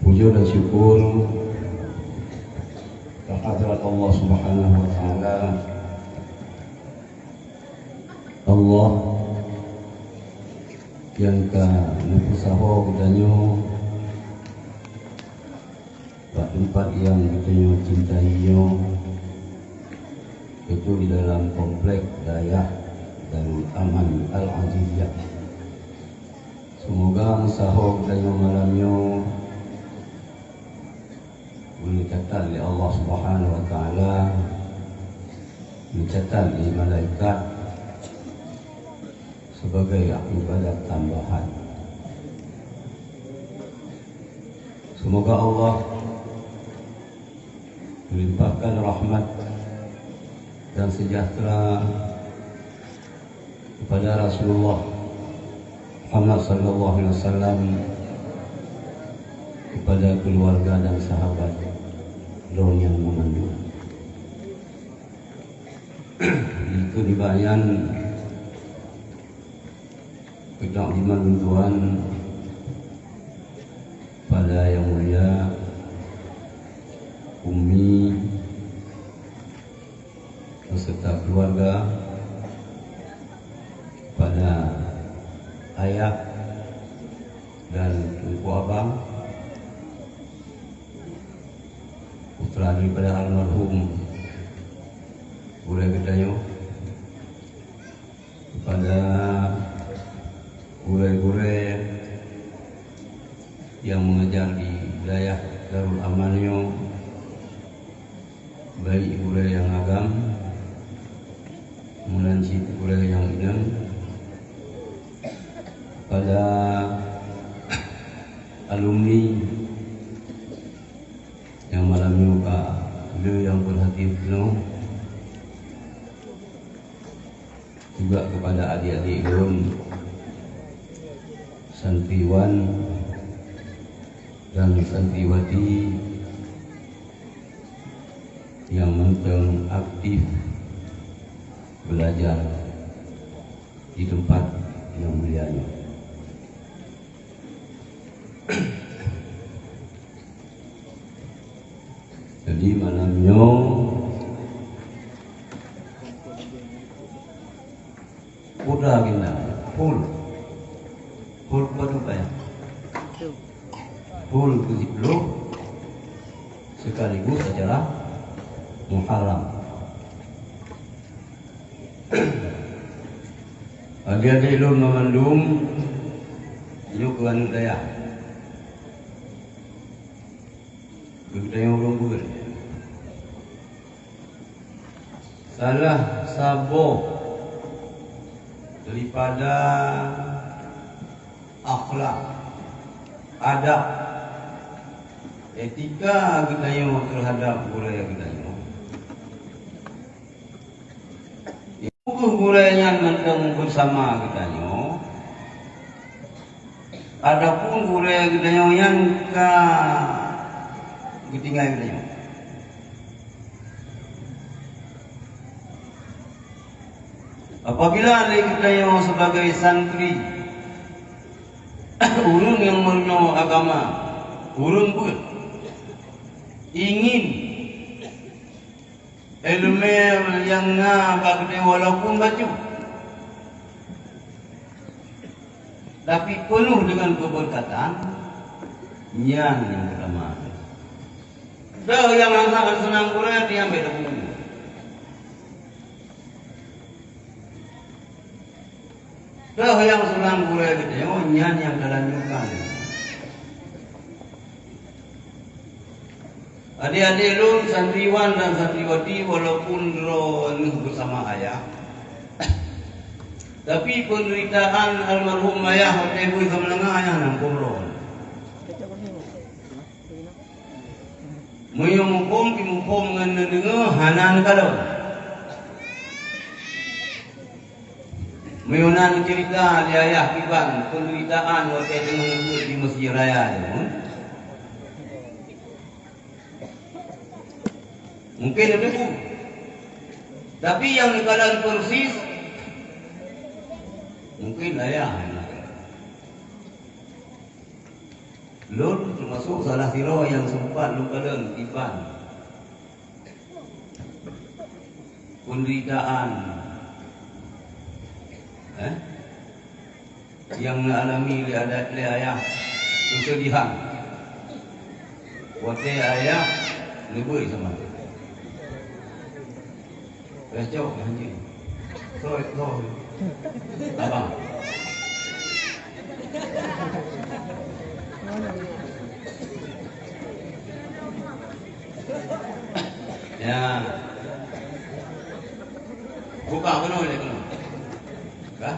Puja dan syukur kehadirat Allah Subhanahu wa taala. Allah yang ka nusaho bidanyo tempat yang bidanyo cintaiyo itu di dalam komplek Dayah Darul Aman Al-Aziziyah. Semoga nusaho bidanyo malamnya mencatat oleh Allah Subhanahu wa taala, mencatat di malaikat sebagai ibadat tambahan. Semoga Allah melimpahkan rahmat dan sejahtera kepada Rasulullah Muhammad sallallahu alaihi wasallam, kepada keluarga dan sahabat Ron yang mengandung. Itu dibayan ketakliman Tuhan pada yang mulia Umi beserta keluarga, pada ayah dan ibu abang, putra daripada almarhum Gulai Gedayo, kepada gulai-gulai yang mengajar di wilayah Darul Amanyo, baik gulai yang agam melanci gulai yang inam, pada alumni yang malam ini beliau yang berhati penuh, juga kepada adik-adik Irun, santriwan dan santriwati yang menteng aktif belajar di tempat yang mulianya. Jadi malamnya udah gina full berapa ya? Full 70 sekaligus acara Muharram. Adik-adik lu memandum yuk ke anu daya orang bukan salah sabo daripada akhlak, adab, etika kita terhadap budaya kita. Gurainya menteng bersama kita. Adapun gurai kita yang ketinggal kita. Apabila kita sebagai santri urun yang mengenal agama, urun pun ingin ilmu yang bagde walaupun baju, tapi penuh dengan keberkatan yang pertama. Dah yang sangat senang Quran dia ambil buku. Dah yang senang Quran dia nyan yang dalanjukan. Adik-adik lu santriwan dan santriwati walaupun bersama ayah, tapi penderitaan almarhum ayah waktu ibu kemenengah ayah nampung roh. Muyung kimukum dengan dengar hanan kalau. Muyunan cerita di ayah kiban penderitaan waktu dengar di Mesir Raya. Mungkin ada bu, tapi yang dikalan persis mungkin ayah. Lun termasuk salah siro yang sempat lupakan iban penderitaan yang alami oleh ayah, kesedihan waktu ayah lebih sama kacau anjing so abang ya buka penuh ni penuh kah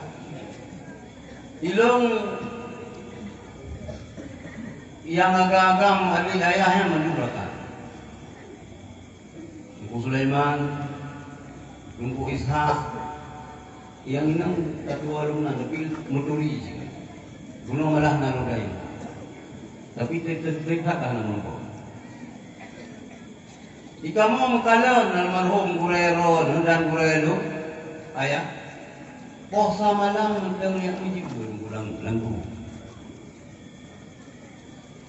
ilung yang agak-agak adik ayahnya menjumlakan Tungku Sulaiman, Tungku Ishak yang inang ketua lunan tapi muturi gunung malah narudai tapi terdekat namun kau jika mau mengkalan almarhum Gurero dan Gurelo ayah posa malam tentang yang uji ulang langgu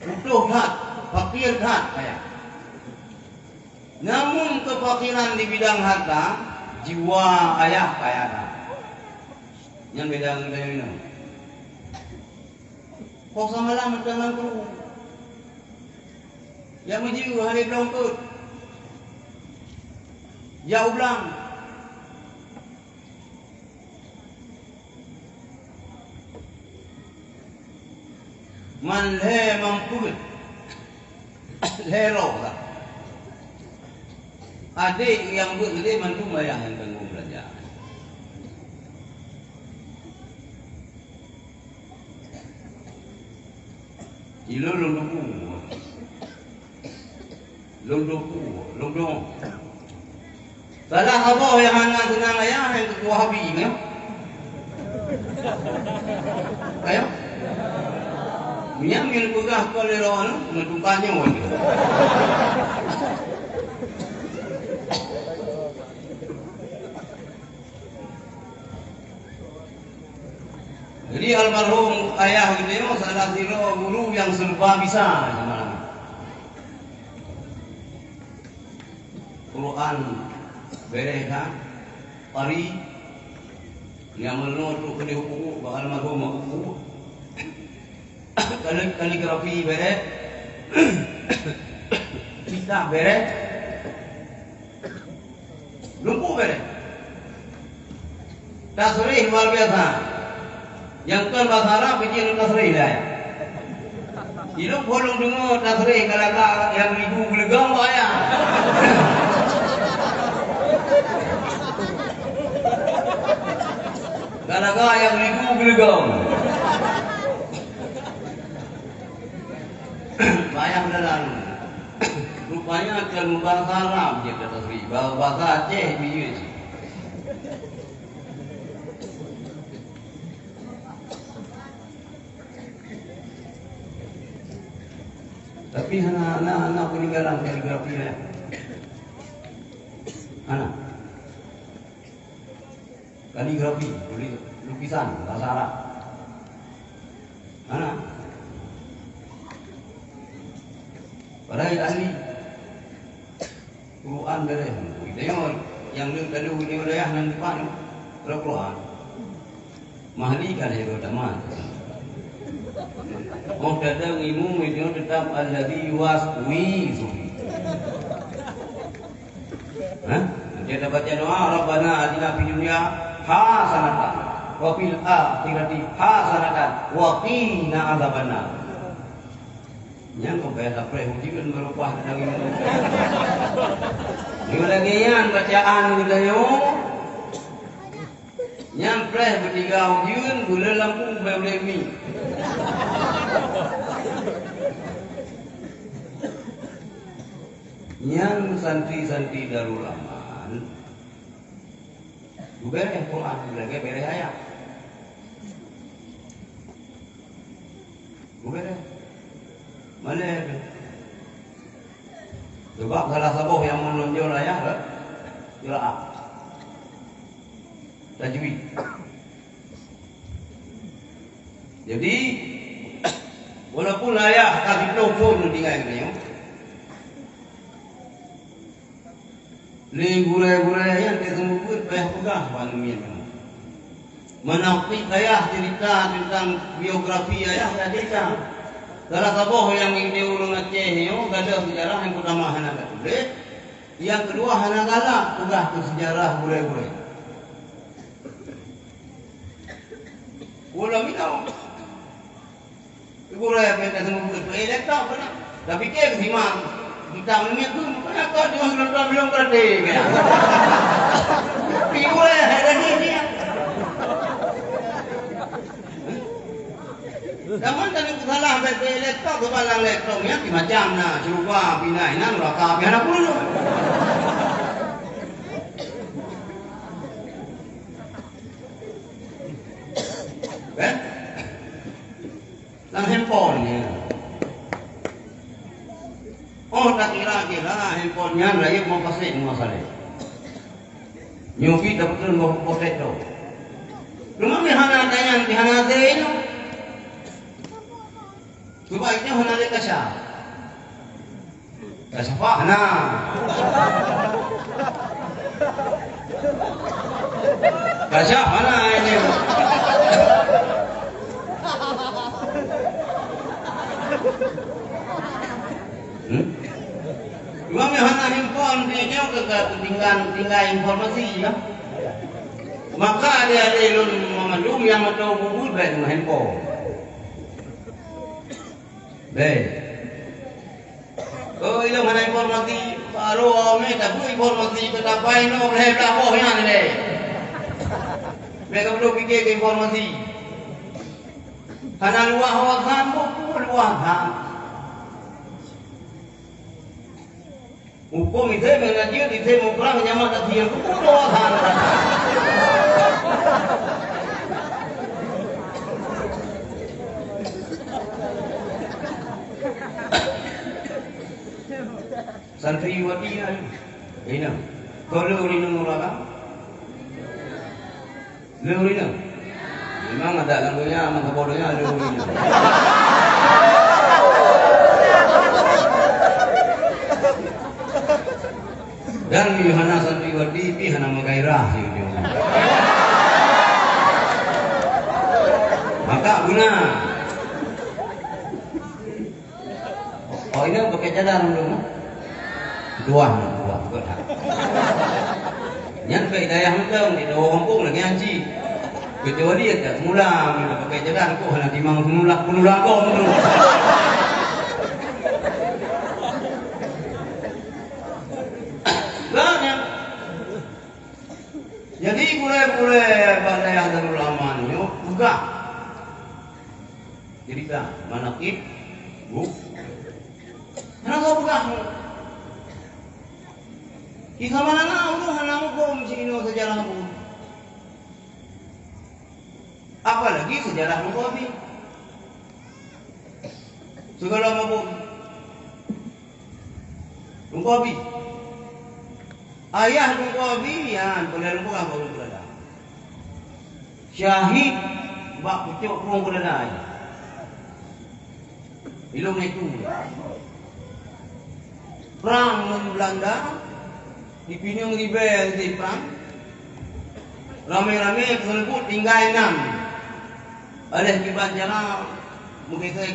utuh tak fakir tak ayah namun kefakiran di bidang harta jiwa ayah kaya tak yang bidang ini posa malam tentang langgu yang uji hari berangkut ya ulang man le mampu lero tak adik yang bergede mantu ayah yang tanggung belajar ilo londok salah apa yang anak senang ayah yang ketua habis ya ayo minyak pegah koleron menentukannya wajib jadi almarhum ayah gitu salah satu guru yang serba bisa sama Quran bereha pari yang menurut kini hukum almarhum hukum kaligrafi beret kita beret lumpuh beret tasrih luar biasa yang kan bahasa Arab bikin tasrih dah ya hidup bolong dengar tasrih kalau yang ibu gelegang ya kalau yang ibu gelegang bayang dalam rupanya akan bahasa Arab dia kata tasrih bahasa Aceh biar tapi anak peninggalan kaligrafi ya anak kaligrafi lukisan bahasa Arab anak padahal ahli Quran dari yang lalu ini wilayah nan depan Quran mahli kan ya teman mau datang ilmu itu tetap alladhi waswisu dia baca doa Rabbana atina fid dunya hasanatan wa fil akhirati hasanatan wa qina adzabannar yang kembali sampai hujan berubah dari ini. Ini lagi yang bacaan kita yo. Nyampe bertiga hujan gula lampu berlemi. Yang santri-santri Darul Aman juga Quran lagi beres ayat. Beres. Mana itu? Sebab salah satu yang menonjol ayah kan? Qiraat. Tajwid. Jadi Walaupun ayah kasih telefon tinggal ni, ni gulai-gulai yang dia semua pun payah pegah pada mian. Menakik ayah cerita tentang biografi ayah dah cerita. Salah satu yang dia ulung Aceh ni, ada sejarah yang pertama hana tulis, yang kedua hana galak pegah ke sejarah gulai-gulai. Ulang minau. Gulai apa yang semua pun elekta pernah. Dah fikir ke simang. Kita menemui tu, kenapa dia sudah bilang berarti kan? Gulai ada ni. Zaman tadi salah bagi laptop ke balang laptop ni macam na cuba pinai na neraka biar aku dulu. Kan? Lang handphone ni. Oh tak kira handphone nya raya mau pasal masalah. Nyuki tak betul mau potet tu. Rumah ni hana tanya di hana tu. Sebaiknya hana le kasar. Kasar hana. Kasar hana ini. Cuma hana handphone dia tinggal informasi ya. Maka ada lun memeluk yang tahu bubut baik handphone. Baik. Oh, ini mana informasi baru awak tak perlu informasi tetapi ini boleh berapa yang ni. Mereka perlu fikir ke informasi. Hana luah hawasan pun luahan. Hukum itu mengajar di sini perang nyaman tak dia pun luahan. Santriwati ni, ini. Kalau ini mulakan, leu ini. Memang ada lagunya, maka bodohnya leu ini. Dan Yohana Santriwati pihana magairah dia. Maka guna. Oh ini pakai cadar dulu. Dua. Yang ke hidayah macam di dua kampung lagi anji. Kecuali dia tak semula bila pakai cadar kau hanya timang semula kau tu. Banyak. Jadi boleh pada yang terulama ni buka. Jadi kan manakib bu. Kenapa buka? Kisah mana nak hana hukum sini sejarah pun. Apalagi sejarah Muqabi. Segala macam Muqabi. Ayah Muqabi yang boleh lupa baru berada. Syahid bak pucuk pun berada. Ilmu itu. Perang Belanda di Pinang Ribel di perang ramai-ramai tersebut tinggal 6 oleh kibat jalan mungkin saya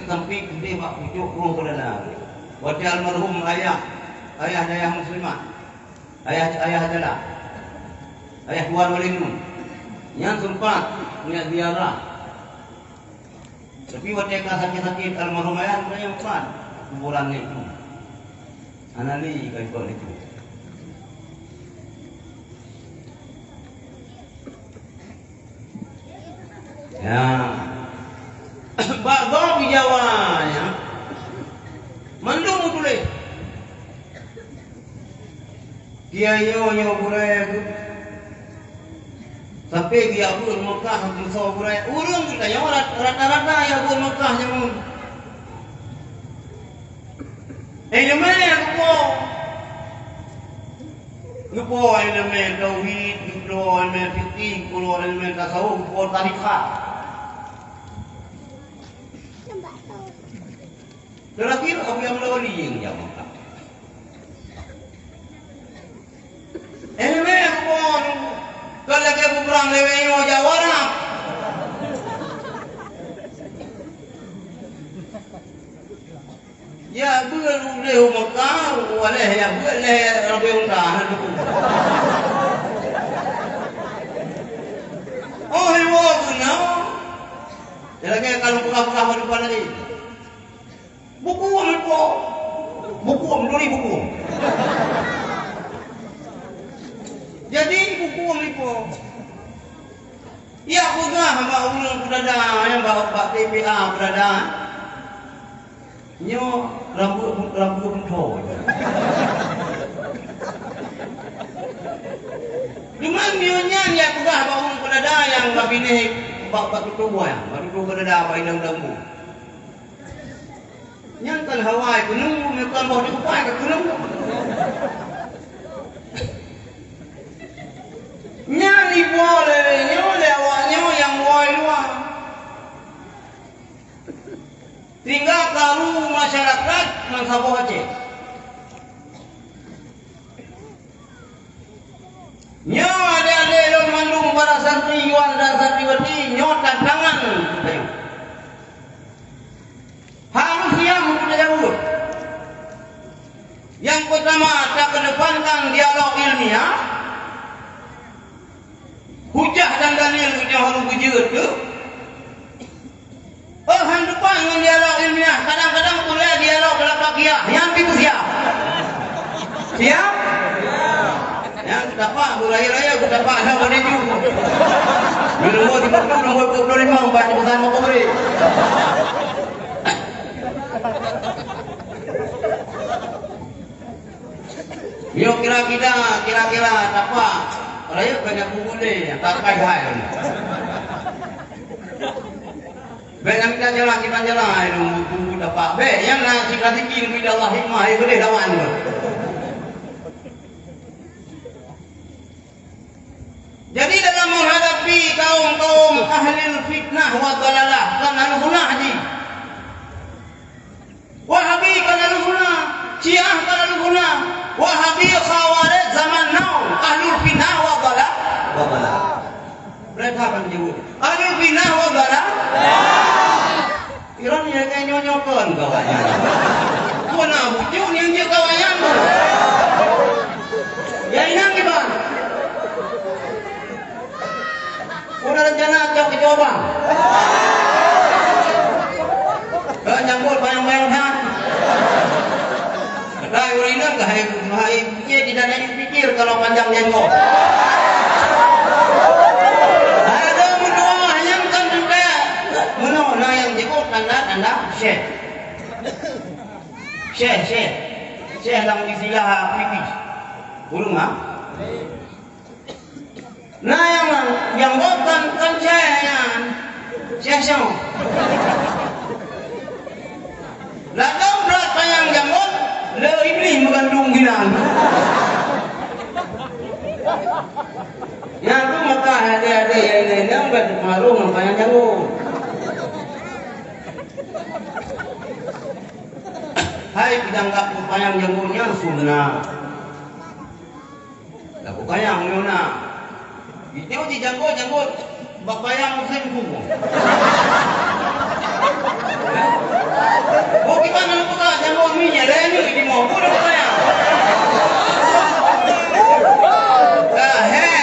sampai dia bak pucuk pun berada. Wajah almarhum ayah muslimat ayah adalah ayah Tuan Walinu yang sempat punya ziarah tapi wajah sakit-sakit almarhum ayah punya empat kuburannya itu anali kalau itu ya bakdo bijawanya mandung tulis kiayo burai sampai dia pun Mekah musuh burai urung kita yang rata-rata ya pun Mekah jamun elemen lupa elemen tauhid lupa elemen fikih lupa elemen tasawuf lupa tarikat Terakhir aku yang melawali yang jawab. Ini pun kalau aku kurang lewe mau jawab. Ya belum leh makar, waleh ya boleh rabi untahan tu. Oh hewa guna. Lagi kalau pura-pura pada depan lagi. Buku apa? Buku duri buku. Jadi buku apa? Ya aku dah hamba ulun berada yang bawa pak TPA berada. Nyo rambut menthol. Di mana nyonya ya aku dah bawa ulun berada yang babine bapak tu buat, baru berada apa indang dambu. Yang kan Hawaii gunung, mereka mau diupai ke gunung. Nyali boleh, nyole awaknya yang woi luar. Tinggal kalau masyarakat Mansabo Aceh. Nyo ada lelong mandung para santriwan dan santriwati nyotan tangan. Harusnya mempunyai jauh. Yang pertama, tak kedepankan dialog ilmiah. Hujah dan dalil kita harus bujur tu. Han depan dengan dialog ilmiah. Kadang-kadang boleh dialog belakang kia. Yang itu siap. Siap? Yang dapat beraya-raya aku dapat dah boleh juga. Bila mau 50, nombor 25 baca pesan mau beri. Yo kira-kira dapat raya banyak boleh tak kai-kai. Banyak kita jalan tunggu dapat. Be yang nasi tinggi ni Allah hikmah itu deh lawan. Jadi dalam menghadapi kaum ahli fitnah wa dalalah kan al-gunah haji. Wahabi kan al-gunah, Syiah kan al-gunah, Wahabi Khawarij zaman now ahli fitnah wa dalalah. Mereka akan menyebut ahli fitnah wa dalalah. Kira ni kayak nyonyokan kawannya. Kau nak bujuk yang dia kawannya. Ya inang ni bang. Udah rencana ajak ke Jawa Bang. Kau nyambut bayang-bayang kan. Dah orang inang ke hai dia tidak ada pikir kalau panjang jenggot. Tanda Syekh lang disilah pipis. Burung ha? Nah yang bukan kan Syekhnya. Syekh. Lalu berapa yang jambut? Le iblis mengandung gilang. Yang tu maka ada yang lain berpengaruh namanya janggut. Hai dianggap upayang janggutnya sunnah. Lah upayang nyona. Itu di janggut bapayang muslim kumu. Oh gimana lu buka janggut minyak dah ni di mau buat upayang.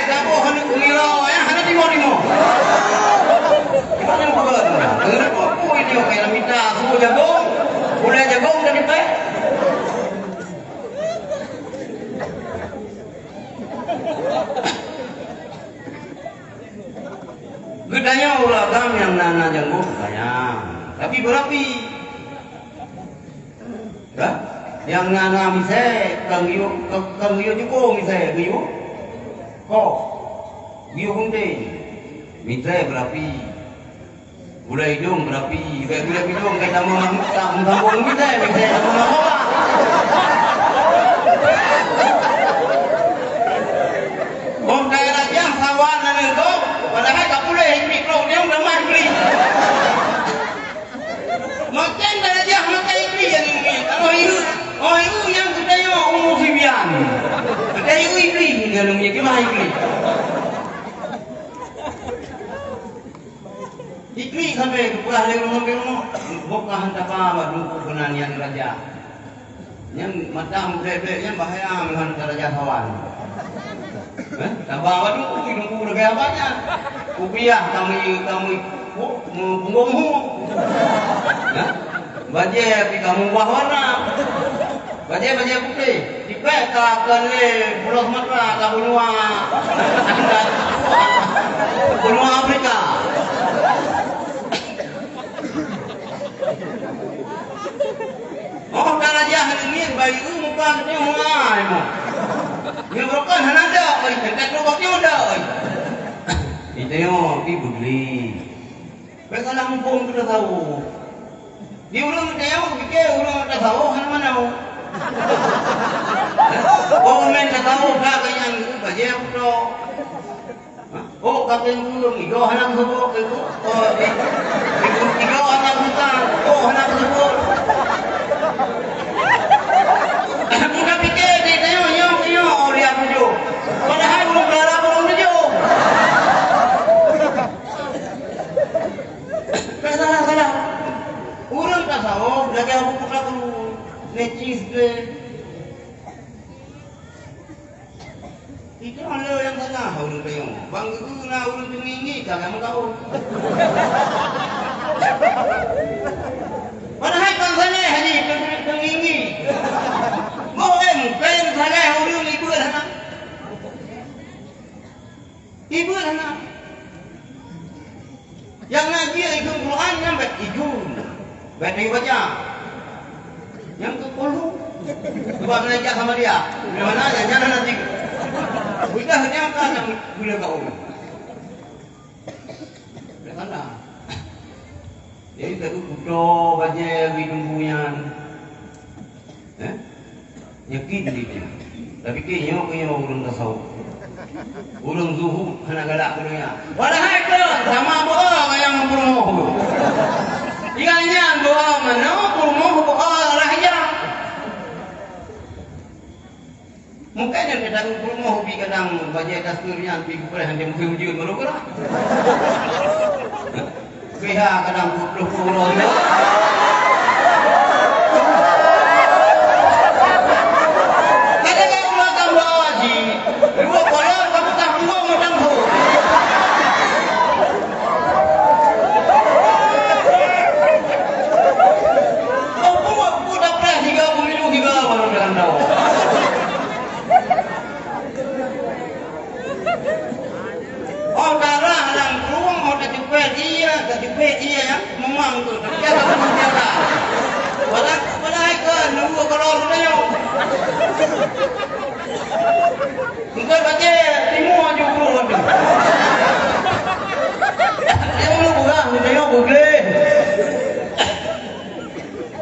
Kamu hendak kumilo ya hendak di mau. Gimana lu buka? Kenapa aku ini kayak minta semua jagung? Boleh jagung dah dipakai. Gedanya ulagam yang nana jagung sayang, tapi berapi. Dah, yang nana misal kanggiu juga misal giu. Kok giu kunting misal berapi. Gula hidung berapi, gula hidung kita mau menggabung kita, kita mau apa? Bom daerah yang sawan dan itu, padahal tak boleh mikro dia udah mati. dalam punya kemah ikli. Ikli sampai kepulah dari rumah buka hantar apa dulu penanian raja. Yang matang bebeknya bahaya menghantar raja kawan. Tambah apa dulu hidupku udah kayak apanya. Kupiah kami punggungmu. Baje api kamu buah warna. Baje putih. Dipek takkan le Pulau Sumatera ke benua Afrika. Oh kalau dia ini bagi muka dia mulai mo. Dia bukan hanada, dekat lubangnya udah. Itu yo dibeli. Mereka langsung sudah tahu. Di ulang dia pikir ulang tak tahu mana mau. Oh men tak tahu kagaknya itu baje udah. Oh kakek dulu igo anak sebut itu. Oh igo anak hutan. Oh anak sebut. Kita pikir dia yo lihat tuju. Padahal belum berada belum tuju. Salah. Urang tak tahu lagi aku putra dulu necis deh. Itu ada yang salah urang kayu. Bang itu na urang tinggi kagak mau tahu. Padahal kan salah haji tinggi. Boleh mungkin salah urang ibu anak. Ibu anak. Yang ngaji ikut Quran sampai ikut. Baik baca. Yang ke-10 buat belajar sama dia. Di mana aja jangan nanti. Udah hanya kan yang boleh kau. Karena jadi tadi kudo baca bidungnya. Yakin dia. Tapi kayaknya orang tasawuf. Urang zuhud hana galak dunia. Padahal itu sama bohong yang bermoh. Ianya doa mana bermoh raja. Mungkin yang kadang bermoh bi kadang baca dasturnya bi boleh hanya mujud mereka. Pihak kadang puluh ya. Dia ya memang tu dia tak menjara. Padahal kan nunggu kalau rudanya. Bukan baca timur aja urut. Dia mulu bukan rudanya boleh.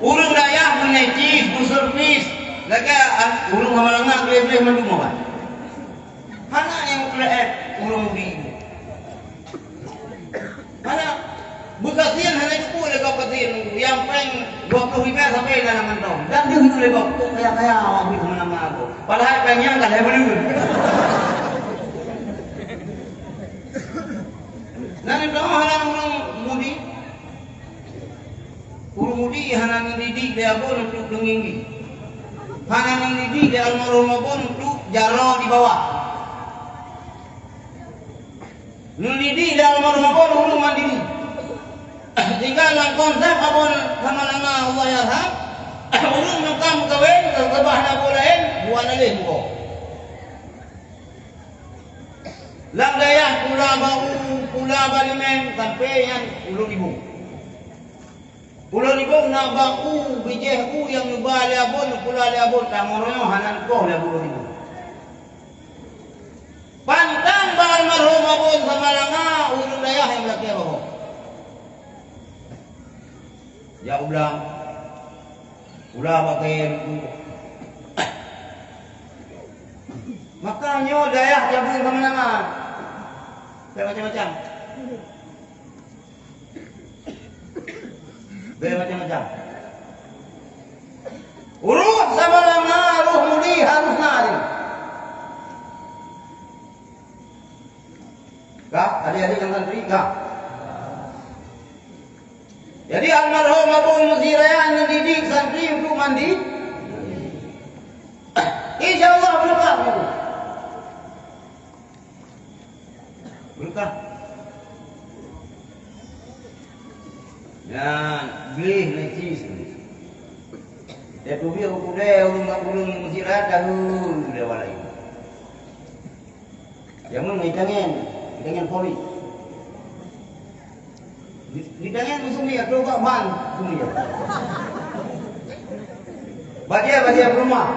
Urung dayah menecis, berservis. Lagi urung hamalangak boleh mendung apa? Mana yang boleh urung di. Mana Bekasian hanya itu boleh kau kasihan yang paling 20 ribu sampai dalam tahun. Dan dia itu boleh kau kaya awak itu mana aku. Padahal pengen tak ada belum. Dan itu orang mudi. Urung mudi hanya mendidik dia pun untuk tinggi. Hanya mendidik dia almarhum pun untuk jaro di bawah. Mendidik dia almarhum pun urung mandiri. Jika lang konsep apun sama lama Allah yarham, urung nukam kawin kebah na bulain buat lagi buko. Lang dayah pula balimen sampai yang Pulau Libung nak baku bijehku yang nubah liabun pula liabun tamoroyo hanan koh liabun Libung. Pantang bahal marhum abun sama lama urung dayah yang laki abah. Ya udah pakai itu. Makanya dayah jabung kemana-mana. Macam-macam. Macam-macam. Urus sama lama ruh mudi harus nari. adik-adik yang santri enggak. Jadi almarhum Abu Muziraya mendidik santri untuk mandi. Insya Allah berkah. Berkah. Dan beli necis. Dia tu biar kuda ulung Muziraya dahulu dia walai. Jangan ikangan poli. Ikangan musuh dia tu kak man sumia. Badia rumah.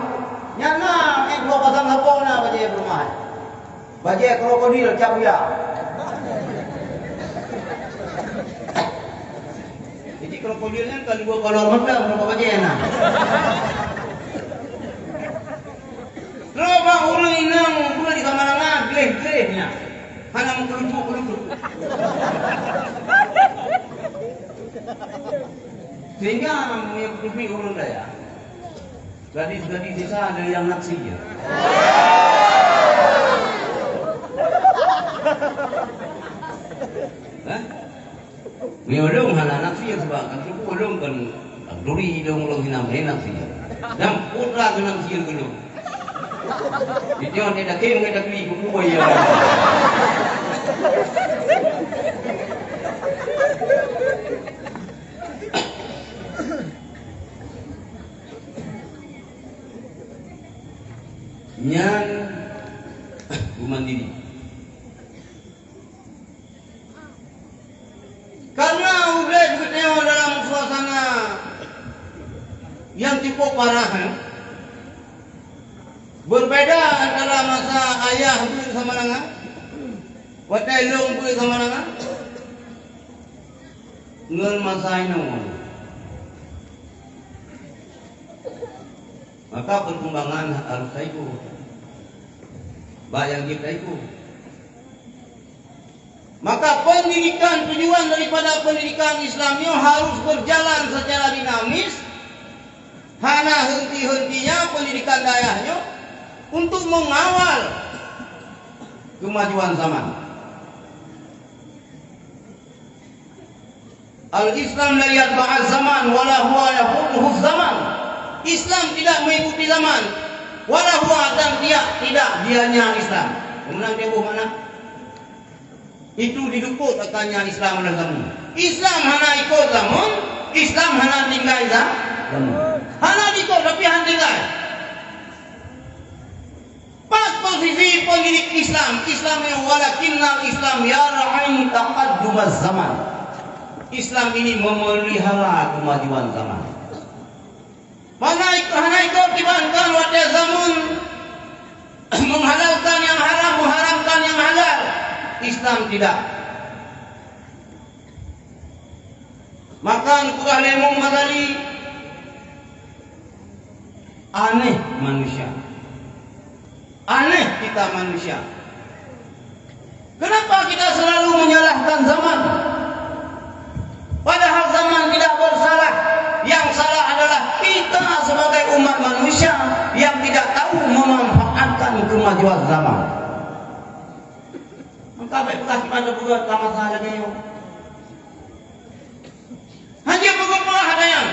Nyana dua pasang lapor na badia rumah. Badia krokodil cabuya. Jadi krokodilnya kali gua kalau mendang berapa badia na. Coba orang inang pula di kamar-kamar gleh-glehnya. Hanya mengkelutuk-kelutuk. Sehingga punya kutubi orang daya. Gadis-gadis desa ada yang naksi ya. Miolong hana naksi ya sebab kan itu ulung kan duri dong ulung hinam naksi ya. Dan putra ke naksi ya gelung. Itu yang tidak kena kita beli buku ya. Nyan mandiri. Karena udah juga dalam suasana yang cukup parah. Berbeda antara masa ayah bui sama nanga, watai long bui sama nanga, ngel masa ini. Maka perkembangan harus itu, bayang kita itu. Maka pendidikan, tujuan daripada pendidikan Islamnya harus berjalan secara dinamis. Hana henti-hentinya pendidikan dayahnya untuk mengawal kemajuan zaman. Al-Islam la yatba'az zaman wala huwa yaqutuhu zaman. Islam tidak mengikuti zaman, wala huwa dan tidak dianya Islam. Kemudian dia mana? Itu didukut akannya Islam dan zaman. Islam hana ikut zaman, Islam hana tinggal zaman. Hana ikut tapi hana tinggal. Pas posisi pendidik Islam yang walakinnal Islam yara'in taqaddumaz zaman. Islam ini memelihara kemajuan zaman. Mana ikut dibandingkan wadah zaman menghalalkan yang haram, mengharamkan yang halal. Islam tidak. Maka Qur'an Imam Ghazali aneh manusia. Aneh kita manusia. Kenapa kita selalu menyalahkan zaman? Padahal zaman tidak bersalah. Yang salah adalah kita sebagai umat manusia yang tidak tahu memanfaatkan kemajuan zaman. Maka baik bekas pada buat lama saja kayu. Hanya bukan pula ada yang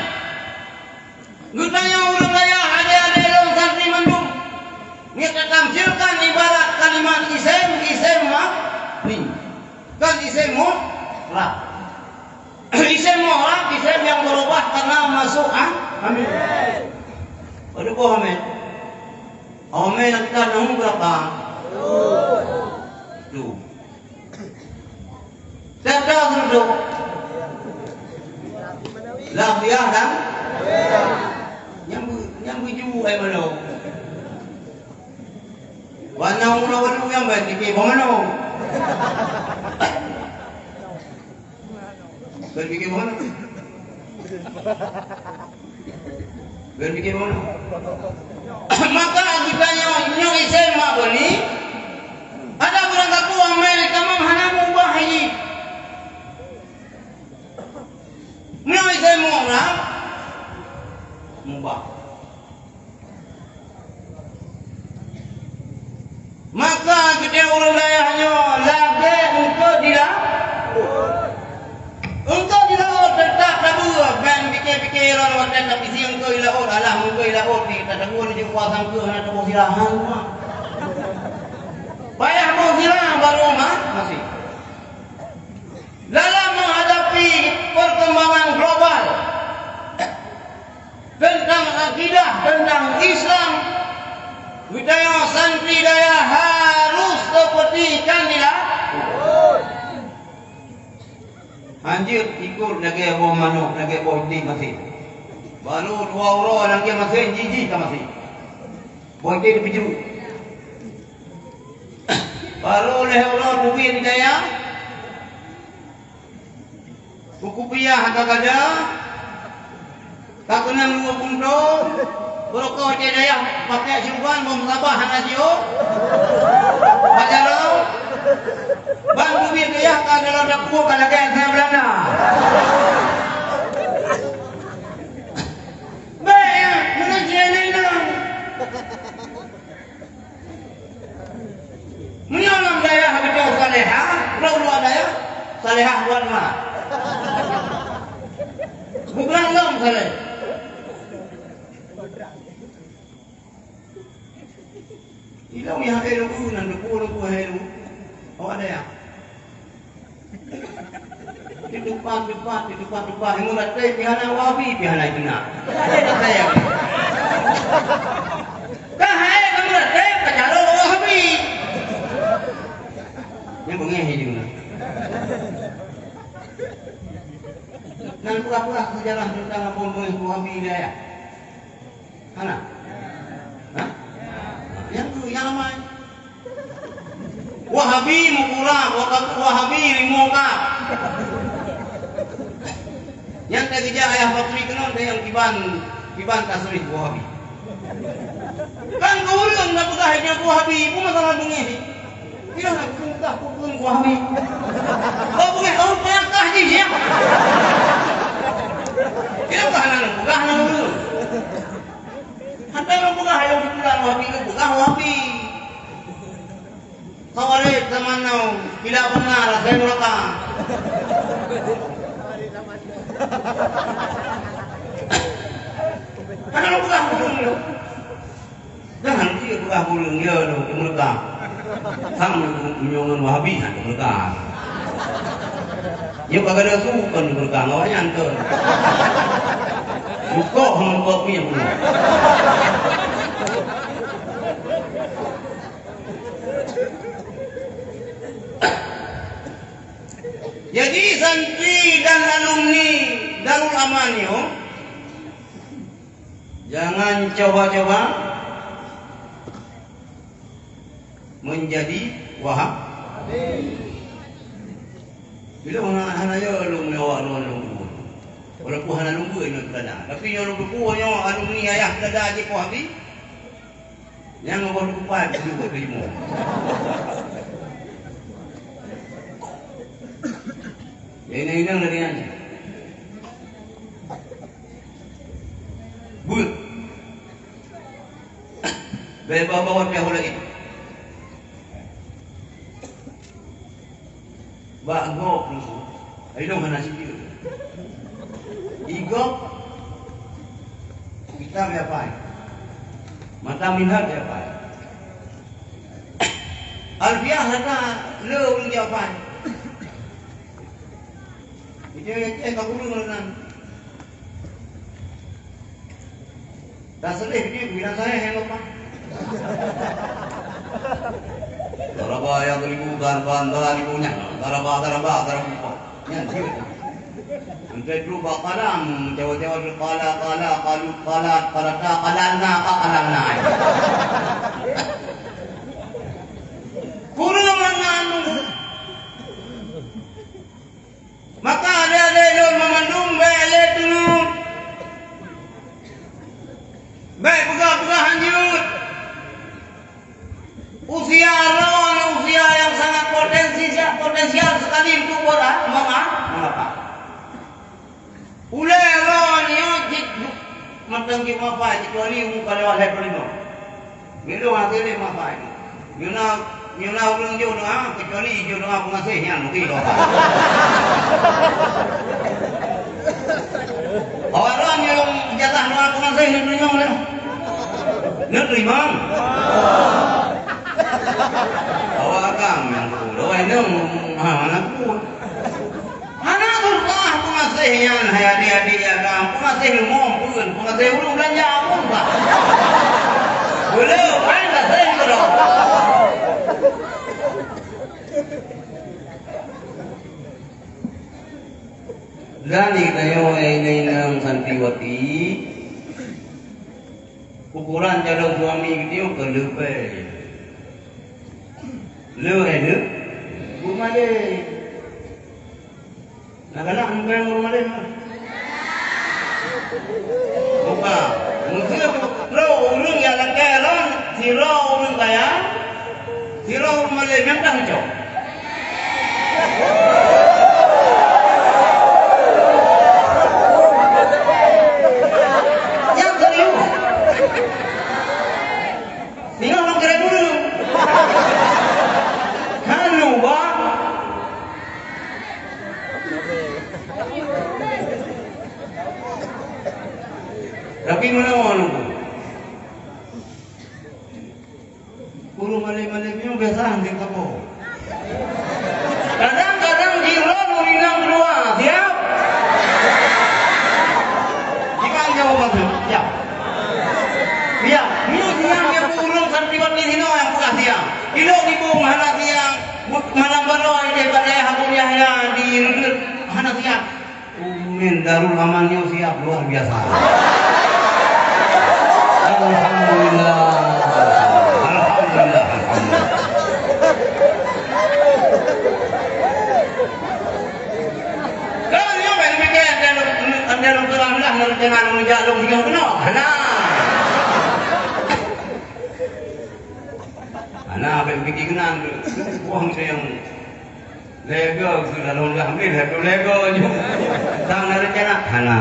gutanya ulang daya ada dalam santri mandum. Kita tamsilkan ibarat kalimat isem mak ni. Kan isem lah. Isem orang, isem yang berubah karena masuk amin. Ada kok amin. Amin yang kita nunggu berapa? Tuh. Sedang duduk. Lafiah dan yang buju ay mana? Warna ulo yang baik di mana? Berpikir mana? Berpikir mana? Maka kita yang isem mak ni ada orang kaku amel kamu hana mubah ini. Yang isem orang mubah. Maka kita orang dayahnya lagi untuk di dan tapi siang ke ilaut alah mun ke ilaut ni tak tahu ni kuasa ke nak tebus silahan mah. Payah mau silah baru mah masih. Dalam menghadapi perkembangan global tentang akidah, tentang Islam, budaya santri daya harus seperti candila. Anjir ikut lagi buah manuk, lagi buah inti masih. Baru 2 orang lagi masih jijik tak masih. Buah inti di jeruk. Baru oleh orang duit daya. Buku piyah agak ada. Tak kenal 2 puntung. Berokok je daya pakai syuban memsabah hanajio. Pajarau. Bang duit dia kan dalam dapur kalau kayak saya Belanda. Baik ya, mana jenis ini? Menyolam daya betul salihah, lalu daya salihah buat mana? Bukan lom salih. Ilau yang elu nan dulu elu. Awak ada ya? Di depan. Yang nak teh pihana wabi, pihana kena. Ada saya. Kahai kamu nak teh pecalo wabi. Yang bengeh hidung. Nan pura-pura sejarah tentang apa bengeh wabi dia ya? Mana? Hah? Yang tu yang ramai. Wahabi mukura, Wahabi limuka. Yang ketiga ayah Fatri kenal yang kiban tasrif Wahabi. Kan kau orang nak berkahnya Wahabi, pun masalah bunyi. Tidak nak berkah pun Wahabi. Kau bunyi, kau berkah je ya. Tidak berkah nak dulu. Hantar orang berkah yang dipulang Wahabi itu berkah Wahabi. Kawarit zaman now, bila benar saya mereka. Ada lo bukan dulu. Jangan dia bukan dulu dia lo mereka. Sama menyongan Wahabi ada mereka. Dia kagak ada sukan mereka ngawanya antar. Buka hampa punya punya. Jadi santri dan alumni Darul Amanio jangan coba-coba menjadi Wahabi. Bila mana ya lu mewah lu. Walaupun hana nunggu ini berada. Tapi yang lu punya alumni ayah berada aja Wahabi. Yang ngobor kupat juga terima. Ini dari mana? Bul. Bawa dia lagi. Bagok ni. Ayo mana sih dia? Igok. Kita apa? Mata minhar apa? Alfiah kata lu dia apa? Dia kau guru mana? Dah selesai dia bilang saya yang apa? Daraba yang ribu darban ribunya, daraba. Yang dia. Nanti dulu bakalan jawab kalalna. Kurang mana? Maka ada yang memandung baik dulu. Baik buka hanyut. Usia yang sangat potensial sekali untuk orang mengapa? Ulai lawan yang matang kita apa? Kecuali kalau ada pelino. Minum hasilnya apa ini? Yuna ulung jodoh kecuali jodoh pengasihnya mungkin apa? Orang yang jalan nerima. Awak agam yang kulo ini anakku. Anakullah pengasihnya adik-adik agam, pengasih umum pun, pengasih ulung belanja pun pak. Boleh, kan tak sih kalau. Dan ikayo ay ng Santiwati ukuran jalur suami itu kelupe lu ada rumah deh nak nak yang rumah deh buka mungkin lo ulung ya langkah lo siro ulung kaya siro rumah deh yang tak hijau tinggal orang kira dulu. Halo, Bang. Tapi mana orang tu? Guru malam-malamnya biasa di kapal. Kadang-kadang jiran urinang keluar, siap? Jika jawab tu, siap. Siap. Yang burung Santiwati sino yang buka siang. Ilok di bung hana siang. Malam baru ide badai hakunya di hana siang. Umin darul amannya siap luar biasa. Alhamdulillah. Alhamdulillah. Kalau dia berfikir anda lupa lah jangan menjalung dengan benar. Nah, berfikir kenang uang tu yang Lego sudah longgar ambil satu Lego je. Tang rencana hana.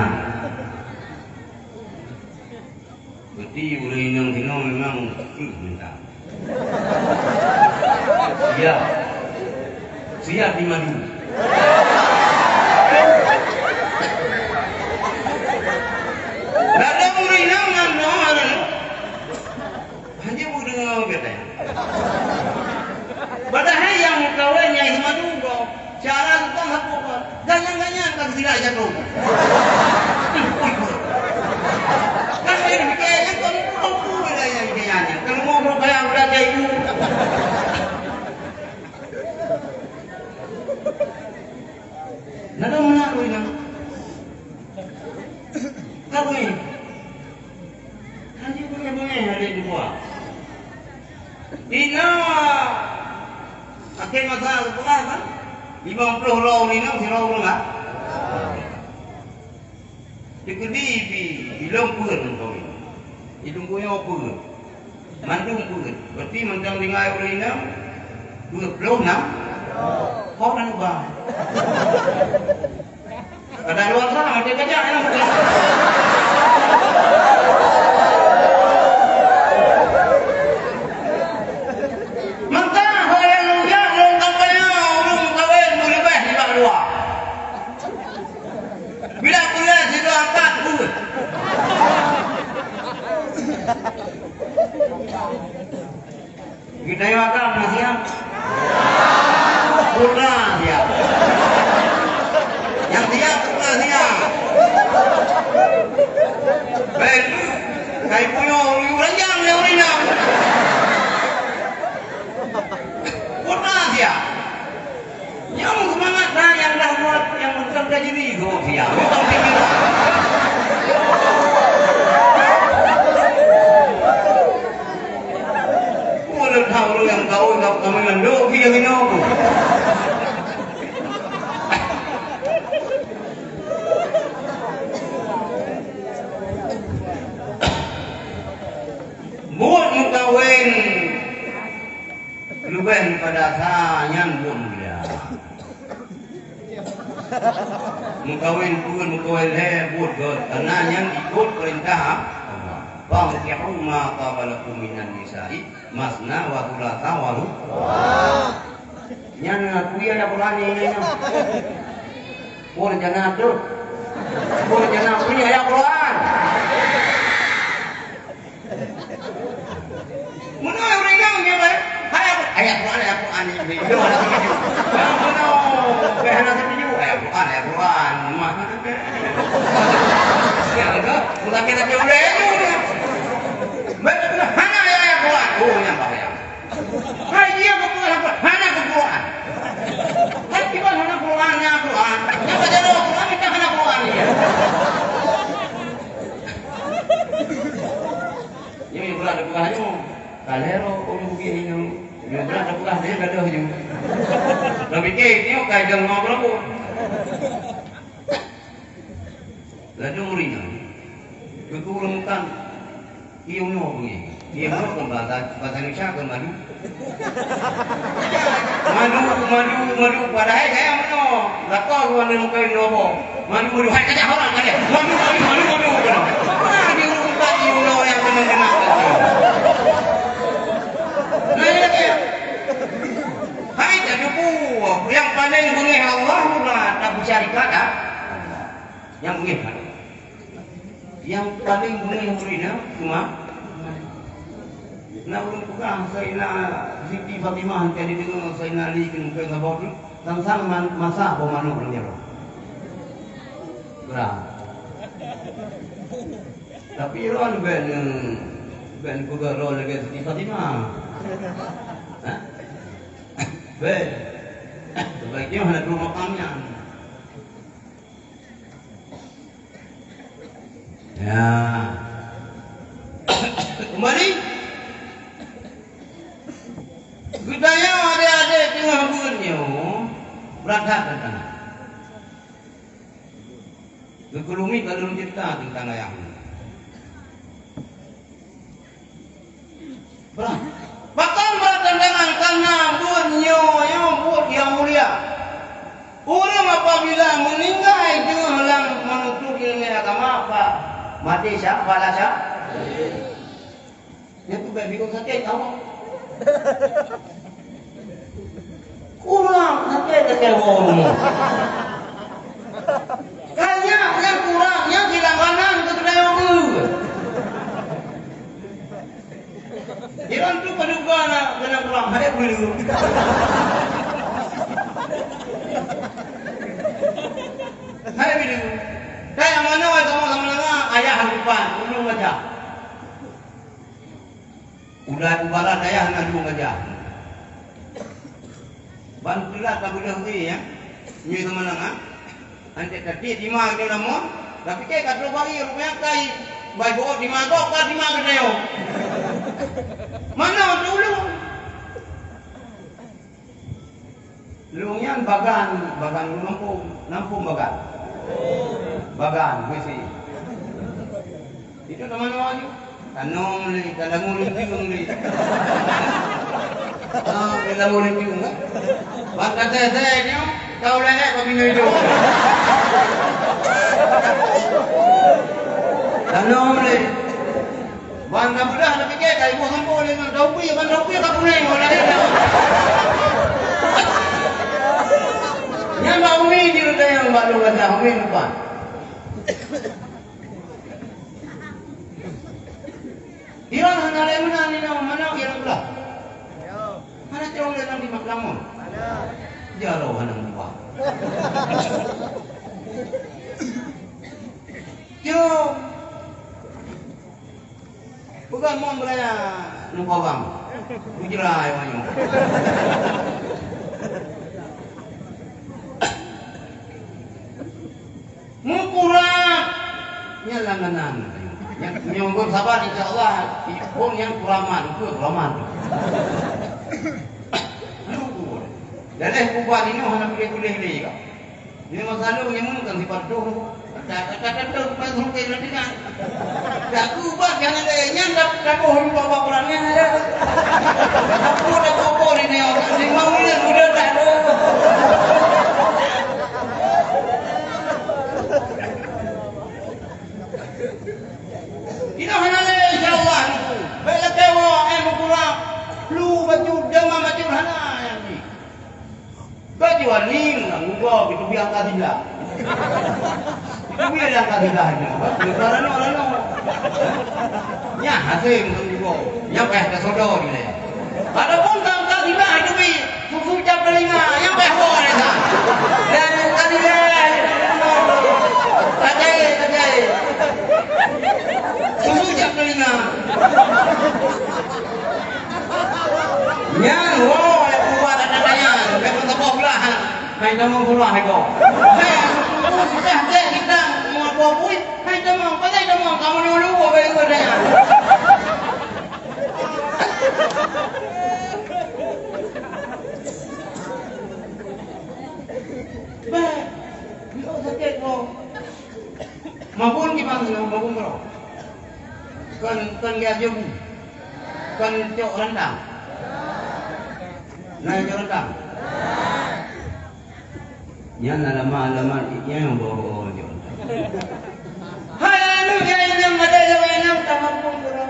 Beti boleh inang kino memang minta. Siap. Siap di madu. Ada boleh inang ngano ada. Hanya boleh ngabet. Padahal yang kawannya itu madu kok. Cara itu apa? Ganyan-ganyan kan tidak jatuh. Kan saya dikayanya kalau pulau lah yang kayaknya. Kalau ngobrol kayak udah kayak itu. Nada mana lu ini? Kau ini? Nanti punya ada di bawah. Ina akhir masa sekolah kan 50 raw ni nak siraw enggak dikedipi ilong pun kau ini hidung kau yang apa mandung pun berarti mentang dengar oleh ini 26 kau nak ubah ada luar sana ada gajah yang bila kuliah situ angkat pun. Kita yang akan siap. Putra siap. Yang siap putra siap. Baik, kayak punya ranjang yang ringan. Putra siap. Yang semangat lah yang dah buat yang bekerja jadi itu siap. Bukan pikir. Boleh tahu yang tahu kami landuk kita minum. Buat mukawin lebih pada sanyan pun dia. Mukawin pun mukawin buat karena yang ikut perintah Allah. Fa'tihu ma qabalakum minan nisa'i masna wa thulatha wa ruba'. Yang aku ya ada Quran ini. Boleh jangan tu. Boleh jangan punya ya Quran. kita boleh itu. Hana ya Quran. Oh yang bahaya. Hai dia Quran hana Quran. Hai kita hana Qurannya Quran. Yang baca Quran kita hana Quran dia. Ini berada bukannya kalero ulu begini. Ini berada bukan dia gaduh juga. Lebih ke ini kajian ngobrol pun. Lalu murinya, kekurangan iunya begini. Iunya kan bahasa Indonesia kan madu. Madu. Padahal saya mana? Lakau luar dari muka ini apa? Madu. Hai kerja orang kerja. Madu. Mana diurungkan iunya yang kena. Nah ini. Hai jadi yang paling bunyi Allah lah tak bersyarikat ah. Yang bunyi kan. Yang paling bunyi muridnya cuma nak bukan saya Siti Fatimah tadi dengan saya Ali kan ke ngabot sang masa pemanu orangnya loh. Berat. Tapi ron ben kugaro lagi Siti Fatimah. Hah? Ben. Sebaiknya ada rumah makamnya. Ya. Kembali. Budaya adik-adik tengah bunyo berada ke sana. Kekulumi kalau cerita tentang ayam. Berat. Bahkan bertentangan karena bunyo yang mulia. Orang apabila meninggal dengan halang menutup ilmu agama apa? Mati siapa? Pada siapa? Dia tu baik bingung sakit tahu. Kurang sakit orang. Kayaknya yang kurangnya silangganan ke kedai orang. Dia tu paduga nak kena kurang hari dulu. Hai bidu. Kayak mana sama-sama ayah harapan belum baca. Udah barat ayah ngadu baca. Bantulah kamu dah ya. Ni teman-teman. Ante tadi di mana dia nama? Tapi ke kat bagi rumah kai. Bai bawa di mana kok di mana dia. Mana dulu? Lunyan bagan nampung bagan. Bagan mesti. Itu teman-teman aja. Tanam li, tanam li. Tanam li juga. Bangka saya ni, kau lelak kau minum hidup. Tanam li. Bangka budak nak fikir, kau ibu hampa ni, kau punya kau punya orang lain. Yang bau ni je ada yang baru kata umi lupa. Dia hanya ada mana ni mana yang belah. Mana cakap dia nanti maklamun. Jauh mana lupa. Jauh. Bukan mau beraya lupa bang. Bujirai banyak. Mukurang yang langganan yang menyambut sabar insyaallah pun yang kuraman dan kubah ini hanya boleh kak ini masalah yang menunjukkan sifat doh kata tu masuk ke nanti kan tak kubah jangan ada nyandap kapoh bawa Qurannya ada aku dah kopor ini orang 5 miliar sudah tak ada. Ina hanale insyaallah. Baiklah kewa kurang. Lu baju jama baju hana yang ni. Baju warni ngubah itu biar kadilah. Itu biar yang kadilah ni. Orang. Ya hasil ngubah. Yang peh ke sodo ni le. Adapun tang kadilah itu bi susu jam telinga yang peh ho ni dah. Dan kadilah. Kajai. hai tamo pula hai ko. Hai kita mau buat puit, hai tamo, pada tamo kamu dulu apa itu dia. Bah, yo sakit ko. Mabun gimana? Mabun bro. Kan gajum. Kan cok rendang. Nah, cok rendang. Yan alaman yang bawa cok. Hai anu jangan ada yang tampung bro.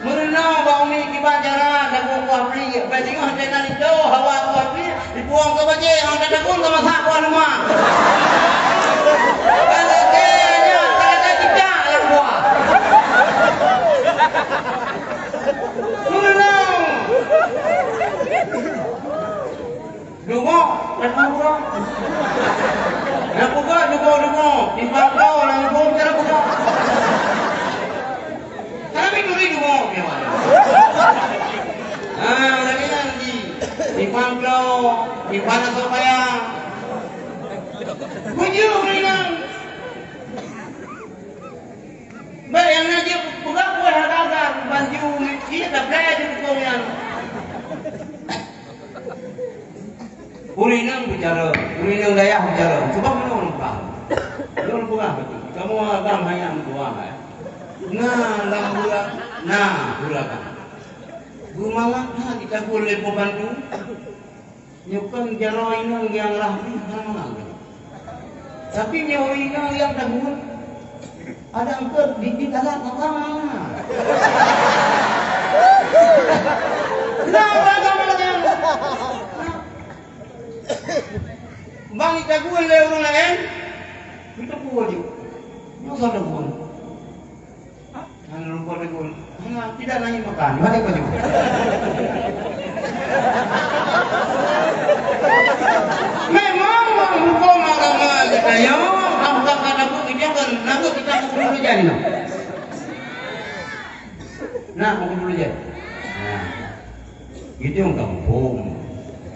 Merenang bau ni kibajara dagu ku apli. Bagi orang jangan itu hawa ku apli dibuang ke baje orang tak dagun ke masak ku rumah. Kalau kita yang buat. Merenang. Dungo, dungo. Nak buka, dungo. Di bangkau, nak buka, cara buka. Kami dulu dungo, gimana? Lagi nanti di bangkau, di mana supaya kunjung merenang. Bayang aja buka buat harga banju, ini tak boleh dibuka yang. Urinang bicara, urinang daya bicara. Coba mana orang paham? Orang paham betul. Kamu agam hanya buang ya. Nah, bulan. Gumalah, kita boleh membantu. Nyukan jaro inang yang rahmi mana? Tapi nyorinang yang tangguh. Ada angker di dalam mana? Kenapa kamu yang Bang itaguan le orang lain, kita buat je. Masa ada buat? Hanya lupa ada buat. Hanya tidak nanya makan. Mana kau juga? Memang hukum agama kita ya. Apakah kata pun kita kan nak kita hukum dulu jadi no. Nah hukum dulu jadi. Nah, itu yang kampung.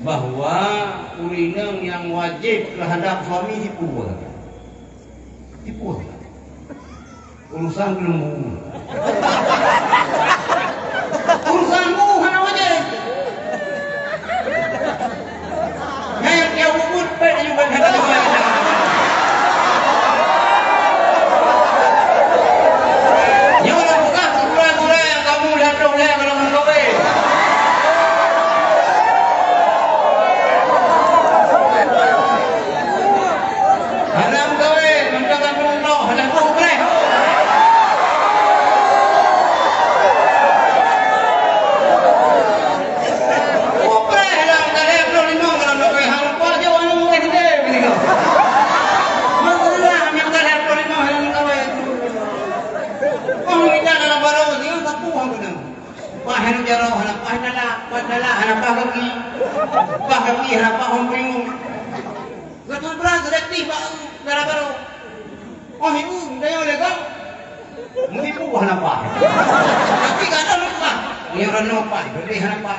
Bahwa urinang yang wajib terhadap suami dipuas. Urusan belum. Urusanmu hanya wajib. Yang dia ubud pada juga kata dia. Ya orang buka gula-gula yang kamu lihat oleh kalau menggawe. Pahami apa orang bingung. Gak berang sedekti pak gara-gara. Oh ibu, dia oleh kau. Menipu apa? Tapi gak ada lupa. Ini orang lupa, berarti apa?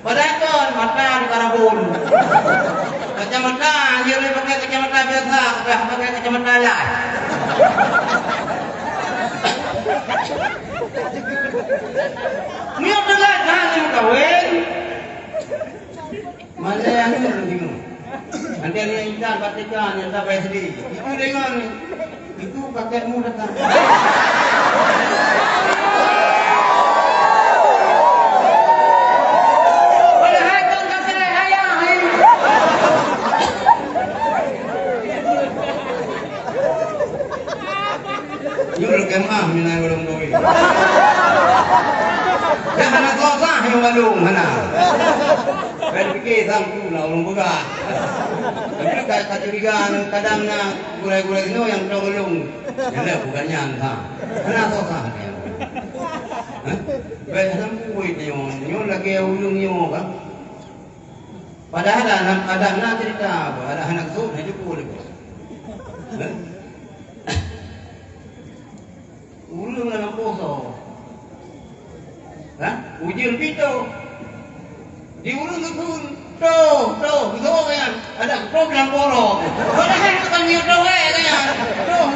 Padahal itu mata di karabun. Kacamata, dia boleh pakai kacamata biasa, pakai kacamata lain. Ini orang lain jangan kawin. Mana yang ini bingung. Nanti ada yang ikan, patikan, yang tak bayar sendiri. Itu dengan itu kakekmu datang. Padahal itu kakek ayah. Ini udah kemah minang belum duit. Dah anak susah yang balung mana. Kan fikir sangku lah orang berat. Tapi kata curigaan kadangnya gulai-gulai itu yang tolong. Jadi bukannya antah. Anak susah dia. Baik sangku itu nyon lagi ulung nyon kan. Padahal ada anak cerita apa? Ada anak susah itu boleh. Ulung dalam poso. Ujian pito. Diurung betul. Tuh, kan ada program borok. Padahal itu kan dia tahu kan.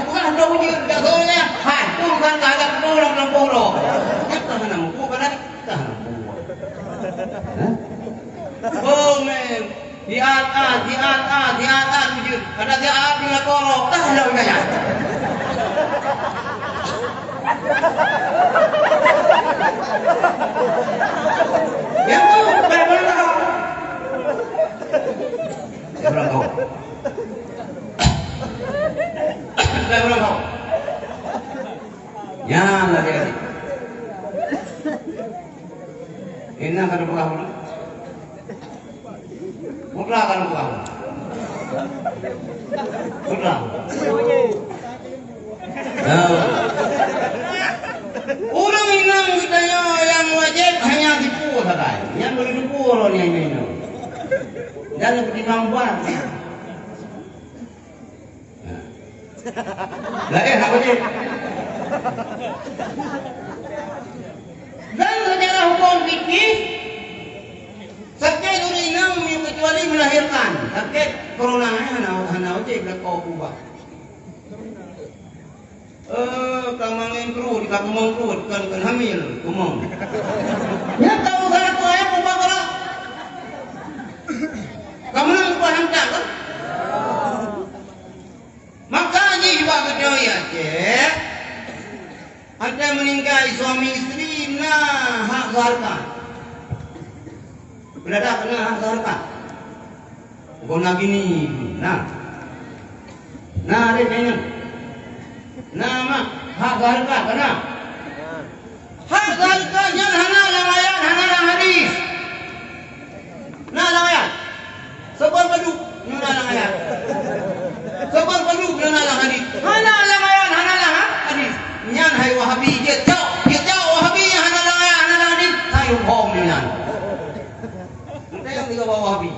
Bukan ada wujud tak tahu kan. Hantu kan ada program borok. Kita mana mampu kan kita mampu. Oh men, diat wujud. Ada diat dengan borok. Tak ada kan. Yang tu benar. Berangkau. Berangkau. Ya, lagi. Ini akan buka. Buka akan buka. Buka. Orang inang kita yang wajib hanya tipu saja. Yang boleh tipu orang ini. Jangan pertimbang buat. Lah apa dia? Dan secara hukum fikih sakit urinam kecuali melahirkan. Sakit coronanya hana wajib lekau ubah. Kamangin kru di kapumong kru kan hamil kumong. Ya tahu sana tu ayam ubah kalau kamu nak paham tak kan? Makanya juga kedua cek ada meninggal suami isteri hak harta. Berada kena hak harta. Guna gini, nah ada kena. Nama hak harta kena. Hak hartanya hana lang ayat, hana lang hadis. Lang ayat. Sabar padu, nana lang ayat. Sabar padu, nana lang hadis. Hana lang ayat, hana lang hadis. Nyan hai Wahabi je jauh Wahabi yang hana lang ayat, hana lang hadis. Tayo hom nyan. Kita yang tiga bawa Wahabi.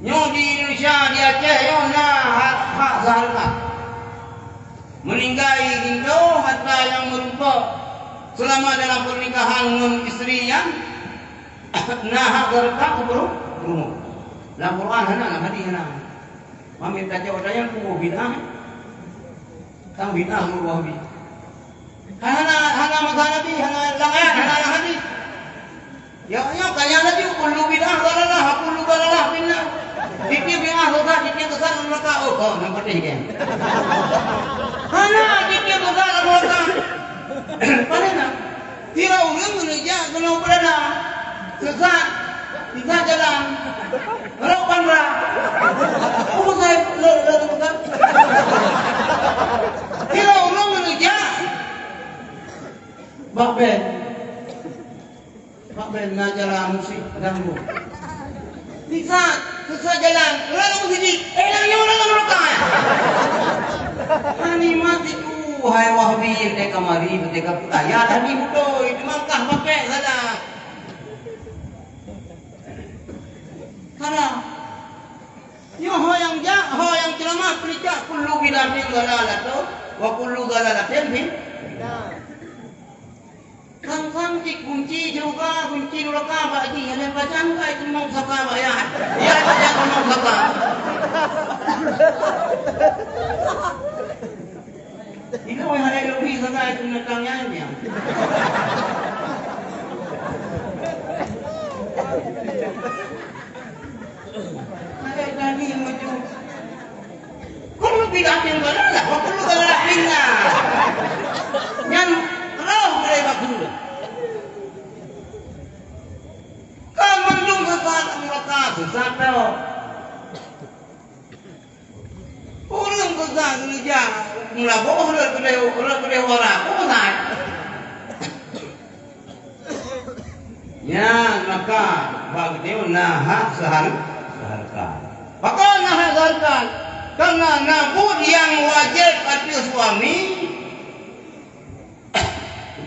Nyo di Indonesia di Aceh yo hak zakat. Meninggai ginto harta yang berupa selama dalam pernikahan dengan isteri yang hak zakat kubur. Dalam Quran hana hadis hana. Mami baca odanya ku bid'ah. Tang bid'ah lu Wahabi. Hana mazhab Nabi, hana langayat, hana hadis. Ya kaya lagi kullu bid'ah dalalah, kullu dalalah billah. Dikir bid'ah dosa, dikir dosa neraka. Oh, kau nampak ni kan. Hana dikir dosa neraka. Padahal kira orang menuja kena berada sesat di jalan. Harapan lah. Apa saya lakukan? Kira orang menuja. Bakben ngajar musik ganggu. Bisa susah jalan. Lalu sini. Lagi orang neraka. Hani mati tu. Hai Wahabi yang kamari ketika ya tadi hudo itu mangkah pakai saja. Karena yo yang ceramah pelicak kullu bidatin dalalatun wa kullu dalalatin fin Sang kunci juga kunci neraka bagi yang bacaan kai mau saka ya. Ya saja mau saka. Ini yang ada lebih saka itu netangnya ni. Tadi macam kalau bidatin dalalah wa kullu dalalatin yang roh mereka dulu. Kamu mendung sesat neraka sesat tau. Orang sesat gereja melakukan orang kedai orang sesat. Ya maka bagi dia hak seharga. Maka hak seharga karena nabut yang wajib atas suami.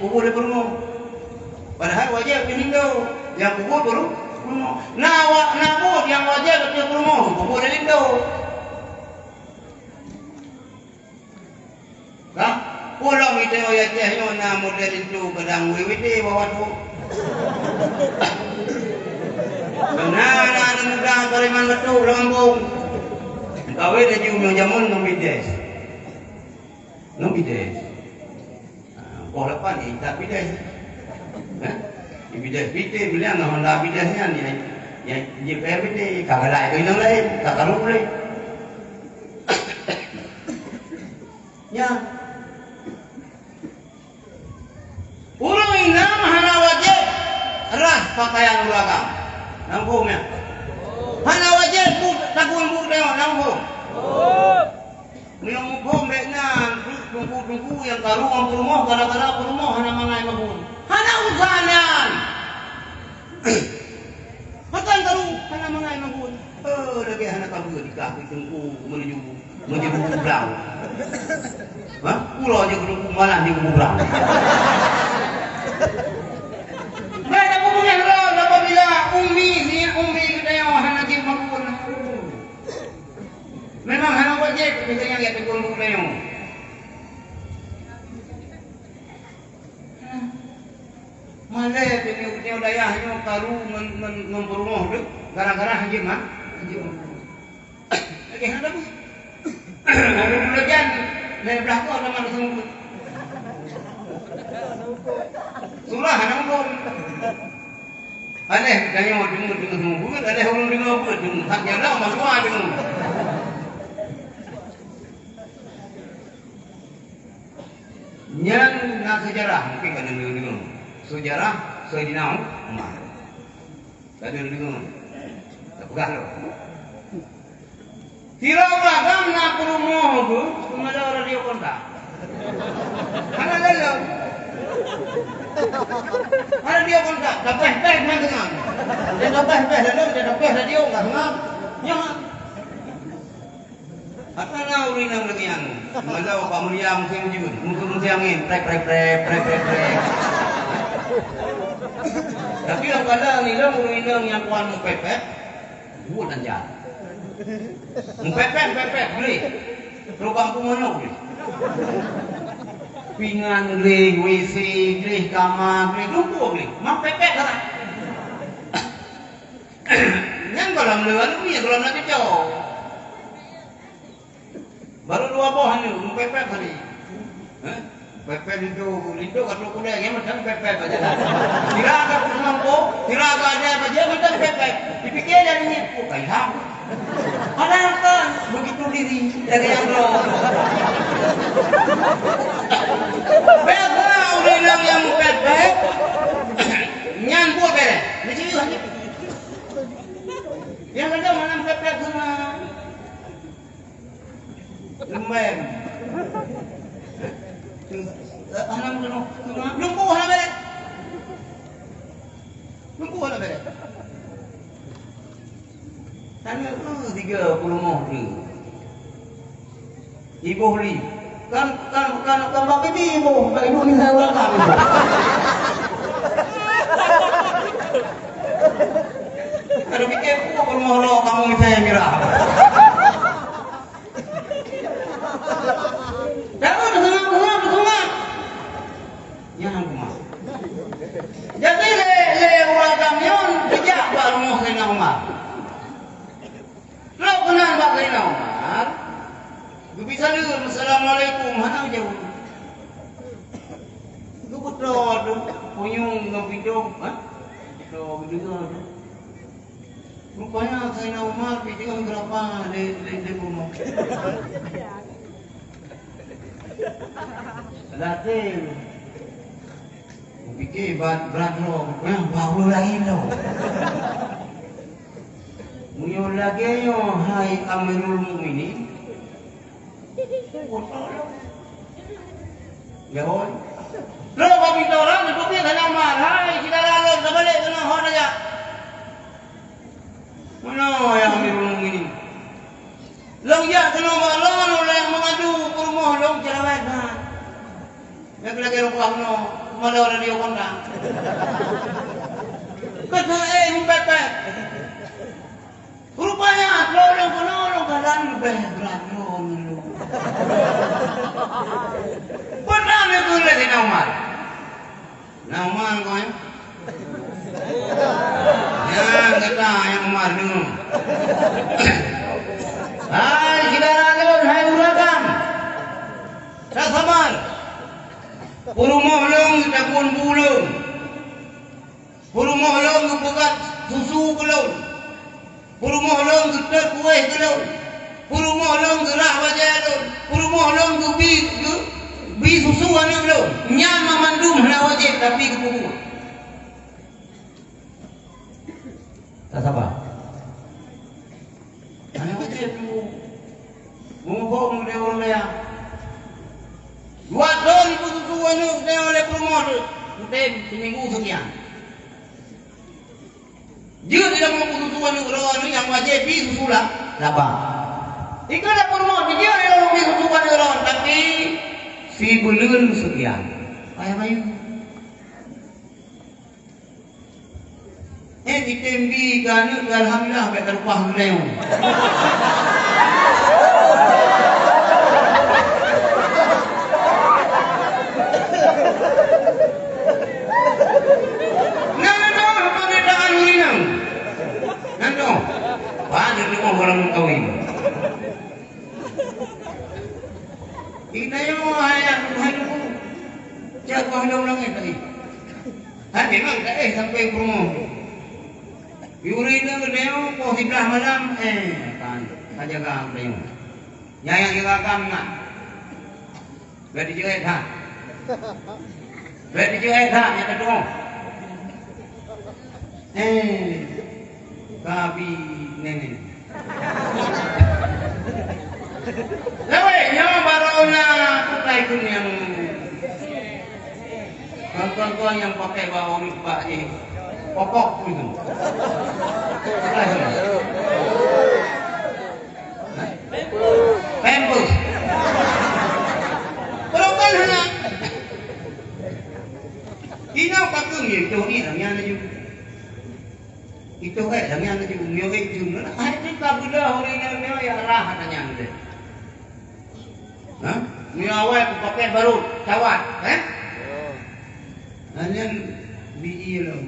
Kubur di rumah. Padahal wajib dihindo. Yang kubur baru rumah. Nabut yang wajib di rumah. Kubur di hindo. Kah? Pulang itu ya cahyo na model itu pedang wiwiti bawa tu. Anak muda Kaliman betul lambung. Kawin aja umur jamun nombides. Nombides. Kau lepas ni tak bides. Bides bilang Honda bidesnya ni. Yang JPR bides kagak lain ke yang lain, tak taruh boleh. Ya. Urang ina mahana wajib ras pakaian beragam. Nampungnya. Hana wajib bu takun bu tengok nampung. Minum hukum bekna tungku yang karuang rumah gara-gara rumah hana mangai mahun. Hana usahanan. Makan karu hana mangai mahun. Lagi hana kabur di kaki tungku menuju kuburan. Hah? Pulau aja tungku malah di kuburan. Baik aku punya roh apabila umi kita yang hana di mahun. Memang hana wajib misalnya ya tekun yang. Malah punya dayahnya karu memperumah tu gara-gara haji mah. Lagi hana bu. Ada belajar dari belakang nama semua. Surah hana pun. Ada kaya mau dengar semua, ada orang dengar apa tu. Hak yang dah masuk ada. Yang nak sejarah mungkin kan dengar. Sejarah Sayyidina Umar. Tak dengar. Tak pegang lo. Tirau ragam nak rumah tu, ada radio kontak. Mana lalu? Ada dia kontak, dapat nak dengar. Dia dapat lalu, dia dapat radio enggak dengar. Ya. Apa nak urinam lagi yang? Mana Pak Mulia mungkin juga. Mungkin angin, prek. Tapi kalau ni lah urinam yang kuan pepet, buat anjat. Pepet beli. Lubang pumonyo beli. Pingan beli, WC beli, kamar beli, lumpur beli. Mak pepet dah. Yang kalau melawan ni, kalau nak kacau. Baru 2 buah ni, pepet tadi. Pepet itu kalau kuda yang macam pepet aja. Kira ada mampu, kira ada aja macam pepet. Dipikir dari ni, kayak ada kan begitu diri dari yang lo. Baiklah udah yang pepet, nyan buat beres. Di sini lagi. Yang ada mana pepet semua. Lembem. Anak lumpuh lah beres. Lumpuh lah beres. Tanya tu 30 moh ni. Ibu beli. Kan bagi ni ibu ni saya ulang kami. Kalau fikir aku rumah lo kamu saya mirah. Jangan. Jangan kumah. Jadi le orang kamion sejak baru rumah saya Umar. Lo kenal Pak Zainal Umar? Bisa dengar Assalamualaikum, mana jauh? Itu betul, punyung ngapidong, do dengar. Rupanya Zainal Umar pidong berapa di rumah. Latin. Fikir berat lo, yang baru lain lo. Munyol lagi yo, hai Amirul Mukminin. Ya boy. Lo kami orang itu dia kena marah, kita lalu sebalik kena hon aja. Mana yang Amirul Mukminin? Long ya kena marah, lo yang mengadu ke rumah long cerewet nah. Yang lagi rumah no, malah orang dia kondang. Kata mumpet. Rupanya orang kanan lebih berat lo. Pernah itu lagi Umar. Umar kau ya kata samar dulu. Hai kidaran hai uragam. Sa samar. Purumah long takun bulung. Purumah long bukat susu kelon. Purumah long gedak kuih kelon. Purumah long gerah wajah kelon. Purumah long bi susu anu kelon. Nyam mandum hana wajib tapi kepumu. Tak sabar. Hana wajib tu. Mungkok dia orang dia. Buat don susu anu dia oleh purumah tu. Mungkin seminggu sekian. Jika tidak mau susu anu anu yang wajib bi susu lah. Sabar. Ikan dah purumah dia yang bi susu anu tapi si bulan sekian. Ayah bayu. Ditembi kan alhamdulillah baik terupah beliau. Nando pengedaan urinam. Nando. Banyak ni orang kawin. Inayo ayah hayu. Jaga ulang itu. Ha memang sampai ke rumah. Urina beliau po sebelah malam kan jaga beliau. Yang jaga kami nak. Berdi jerat ha. Berdi jerat ha yang kedua. Kabi nenek. Lewe nyawa baru na kutai kun yang kawan-kawan yang pakai bawang ni pak ni. Pokok itu. Pempus. Perokan hana. Inau kakung itu ni namanya tu. Itu namanya tu. Mioge jumlah. Ini kabulah orang yang ya rah katanya tu. Hah? Miawai pakai baru cawat, Hanya biji lo.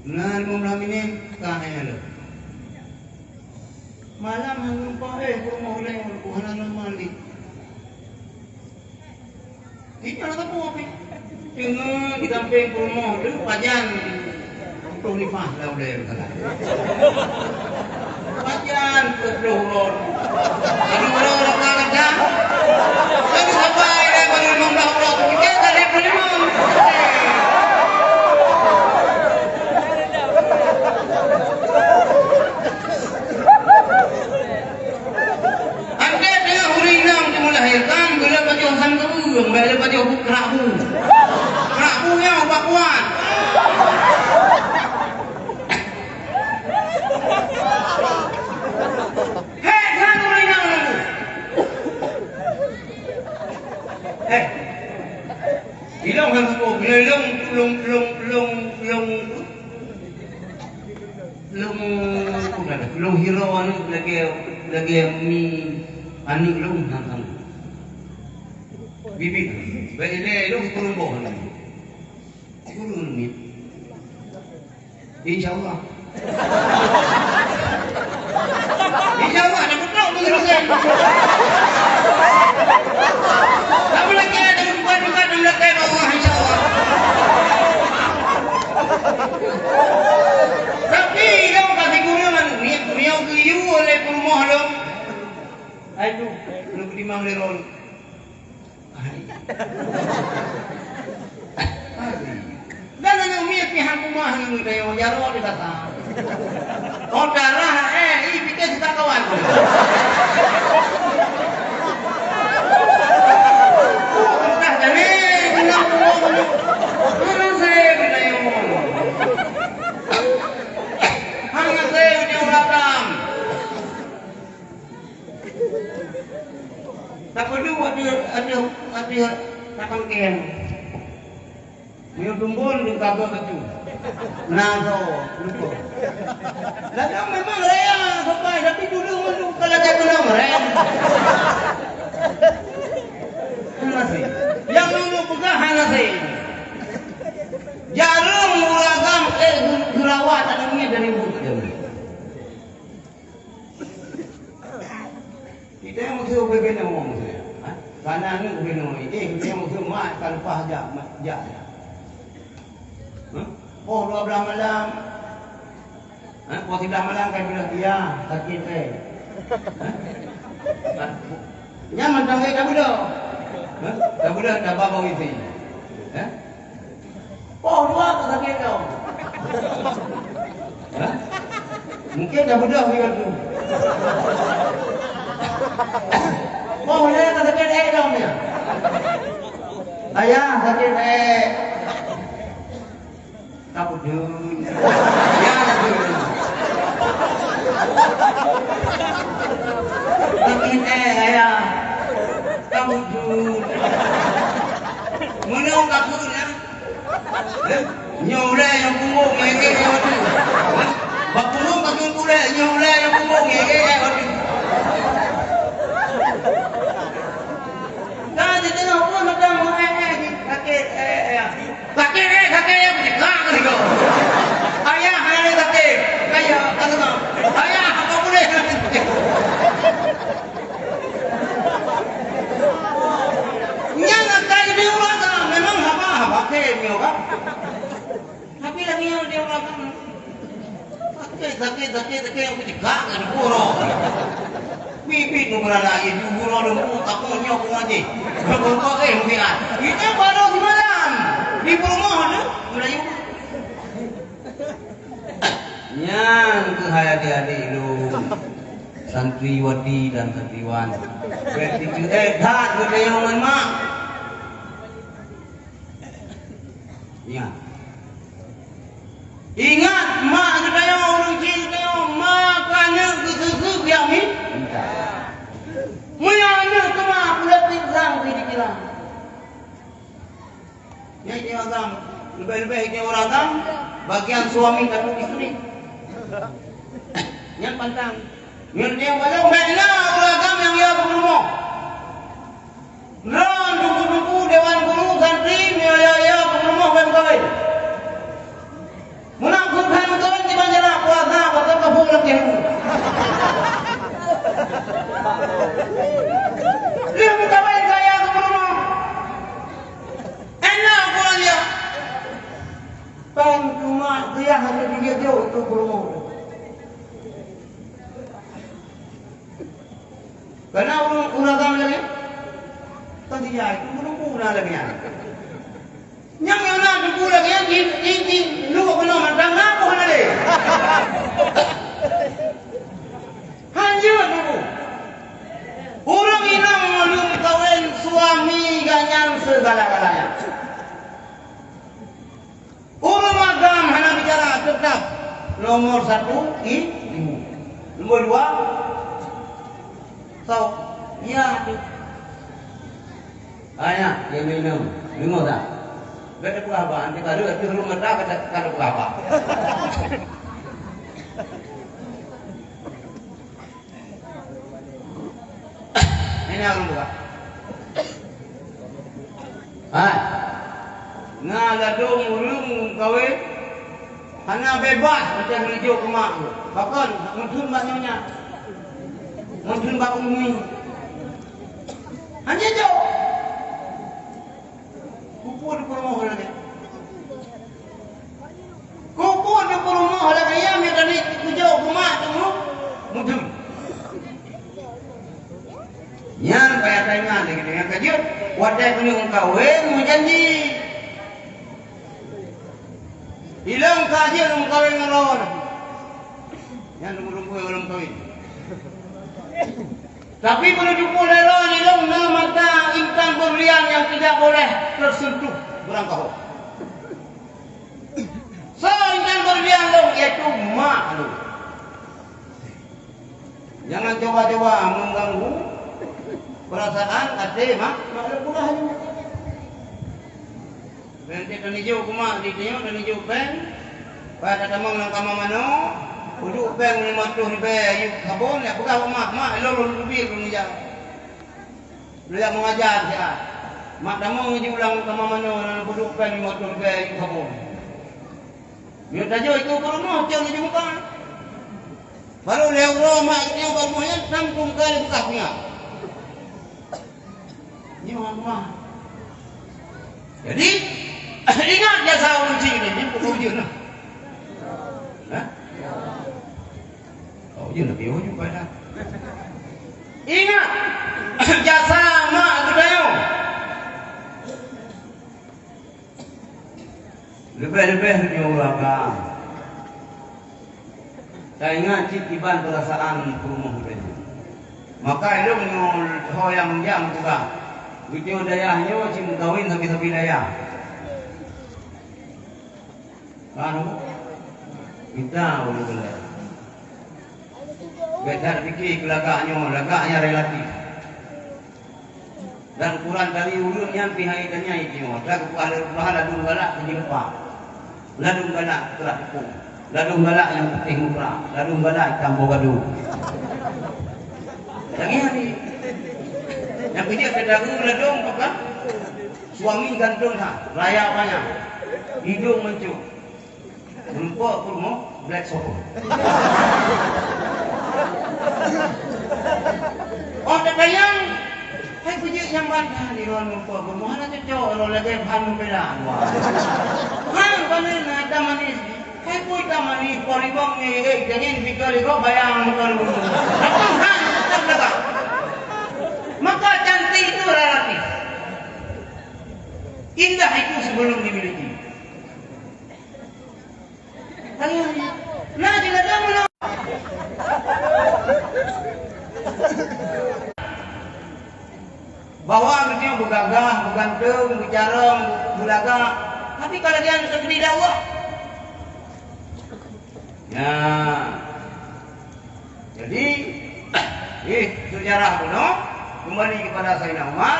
Nah, malam ini kahnya lo. Malam hangum pa rumah oleh kuhanan malik. Ini ada apa api? Tengah di samping rumah tu pajan untuk nifah lah oleh kalah. Pajan kedohron. Jadi orang kerja. Jadi sampai dia baru membelah orang kita dari pelimang. Lahirkan bila baju Hasan Kebun, bila baju Kerabu. Kerabunya obat kuat. Hei, satu lagi nak menunggu. Hilang kan aku, bila long hero anu lagi mi anik long hantam. Bibit, beli long kurung bohong. Kurung ni. InsyaAllah. InsyaAllah ada putra mengeruskan. Kamu lagi ada bukan dalam lakai Allah insyaAllah. Tapi kamu kasih kurungan, niau kiyu oleh kurumah lo. Aduh, lu dimang leron. Dan yang umiat pihak rumah yang tayo jaro di kata. Oh darah ini pikir kita kawan. Entah jadi bilang mana saya bilang hanya saya ni orang. Tak perlu ada takkan kian. Mio tumbun di kabel itu. Nazo, lupa. Lalu memang raya sampai tapi dulu kalau saya kenal raya. Hanasi. Yang dulu pegang hanasi. Jarum uragam gerawat adanya dari bukan. kena ngomong saya. Karena ni kena dia mesti mak kalau pas jak. Oh 12 malam. Oh 13 malam kan bilang dia sakit Nyaman dah dah budak. Dah budak dah bawa isi. Oh dua tak sakit kau. Mungkin dah budak dia tu. Oh dia tak sakit dong dia. Ayah sakit takut dun. Ya takut. Sakit ayah. Takut dun. Mana orang takut ya? Nyoleh yang punggung ngege waktu. Bak punggung pakai kuleh, nyoleh yang punggung ngege waktu. Dah di tengah pun macam sakit sakit yang dikak gitu. Ayah hari sakit, ayah kata ayah apa boleh? Jangan tadi dia orang memang apa kemio kan? Tapi lagi yang dia orang sakit yang dikak kan puro. Pipit mo pala lagi, duguro ng utak mo niyo kung aja. Kalau pakai mungkin ini baru semalam di perumahan, Melayu. Yang kehayati-hati lu, santriwati dan santriwan. Berarti dah kita yang mana? Ingat, mak kita yang orang cinta makanya kesusu yamin. Muyanya cuma pula pingsan di kilang. Yang dia agam, lebih-lebih dia orang agam, bagian suami dan istri. Yang pantang, yang dia baca mana orang agam yang ia berumur. Ran duku-duku dewan guru santri ya berumur berkawin. Menangkupkan berkawin di banjara puasa pasal kabur lagi. Dia minta baik saya ke rumah. Enak pulang dia. Peng cuma dia hanya dia jauh itu rumah. Karena uragam lagi. Tadi dia itu belum pula lagi. Yang nak pula lagi di lu belum ada apa hal ni. Hanya dulu. Orang inang belum kawin suami ganyan segala-galanya. Orang agam hanya bicara tetap nomor 1 ilmu. Nomor 2 tahu ya tu. Ayah dia minum dah. Beda pula apa? Nanti kalau rumah dah kalau pula apa? Ini orang buka. Ngadadong ulung kawin, hanya bebas macam hijau kemak. Bahkan muncul banyaknya, muncul bakung mie. Hanya jauh. Kupur di perumahan lagi. Kupur di perumahan lagi yang dari hijau kemak tu muncul. Yang kaya tanya dengan kejut, wadah kuning kawin menjanji. Hilang kaji orang kawin ngelawan. Yang nunggu orang kawin. Tapi menuju lawan hilang mata intan berlian yang tidak boleh tersentuh berangkau. So intan berlian dong yaitu mak lu. Jangan coba-coba mengganggu perasaan ade mak ada pula hanya. Nanti dan hijau kumak di tengok dan hijau pen. Pada tamang nang kamamano, ujuk pen 50 ribu ayu kabon ya bukan mak lalu lebih lu ni jang. Lu yang mengajar dia. Mak tamang ngaji ulang kamamano nang ujuk pen 50 ribu ayu kabon. Dia tajo itu rumah jauh di muka. Baru lewat mak dia baru punya 60 kali buka punya. mah. Jadi ingat jasa uji ini pokok uji nah. Hah? Oh, uji lebih uji pada. Ingat jasa mak kedayo. Lebih-lebih nyuraka. Saya ingat citiban perasaan kurumuh tadi. Maka itu menyul hoyang jam juga. Video dayahnya cim kawin sapi-sapi dayah. Kan kita boleh boleh. Beda fikir lagaknya relatif. Dan Quran dari ulun yang pihak ikannya itu. Lagu pahala ladung galak menjempak. Ladung galak telah tepung. Ladung galak yang putih murah. Ladung galak hitam bogadu. Lagi hari yang kerja kedagu ladung apa? Suami gantung ha, raya banyak. Hidung mencuk. Rumput kurma black soko. Oh terbayang. Hai kerja yang bantah di ruang rumput kurma ada cocok kalau lagi bahan pelan. Hang panen ada manis. Hai pun tak manis polibong ni jangan fikir kau bayang kalau. Datang hang tetap dekat. Maka cantik itu relatif. Indah itu sebelum dimiliki. Nah, jika kamu bahwa dia bergagah, bergantung, berjarang, belaga, tapi kalau dia segede dakwah, ya, jadi, sejarah kuno. Kembali kepada Sayyidina Umar.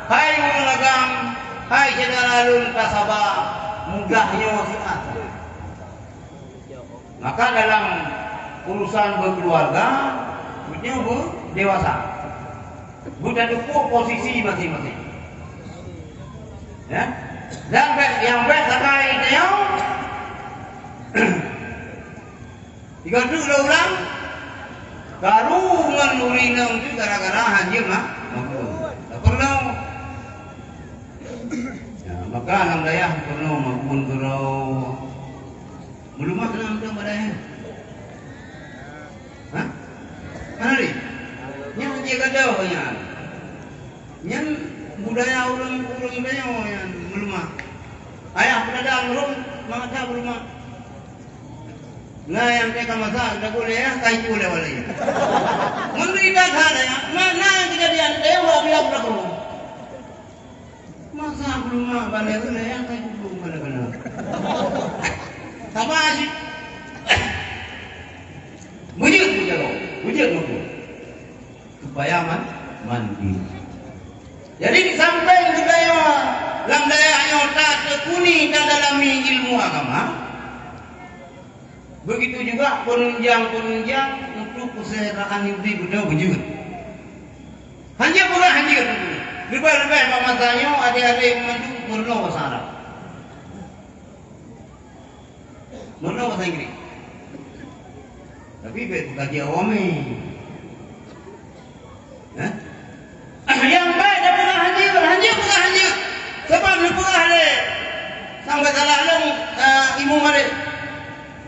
Hai ulun agam, hai jenaralun kasabah, mudahnya siat. Maka dalam urusan berkeluarga, punya dewasa. Bukan cukup posisi masing-masing. Ya. Dan yang best sekali dia, tiga dulu ulang. Karungan murinang itu gara-gara hanjir lah. Tak perlu. Ya, maka alam dayah perlu maupun kurau. Belum makan alam dayah. Hah? Mana ni? Yang dia kata banyak. Yang budaya orang-orang dayah yang belum mak. Ayah pedagang belum, mata belum mak. Nah yang mereka masak sudah boleh ya, kayu boleh boleh. Menderita ada ya, mana kejadian dia bilang berapa? Masa belum balik boleh ya, kayu belum benar-benar. Sama aja. Bujur itu. Supaya mandi. Jadi di samping budaya, dalam dayanya tak tekuni dan dalami ilmu agama. Begitu juga penunjang untuk kesehatan hidup kita wujud. Hanya pula hanya itu. Lebih-lebih masanya adik-adik maju murno bahasa Arab. Murno bahasa Inggris. Tapi bukan dia awami. Yang baik dah pernah hanya bukan hanya. Sebab lupa ada. Sampai salah long imu mari.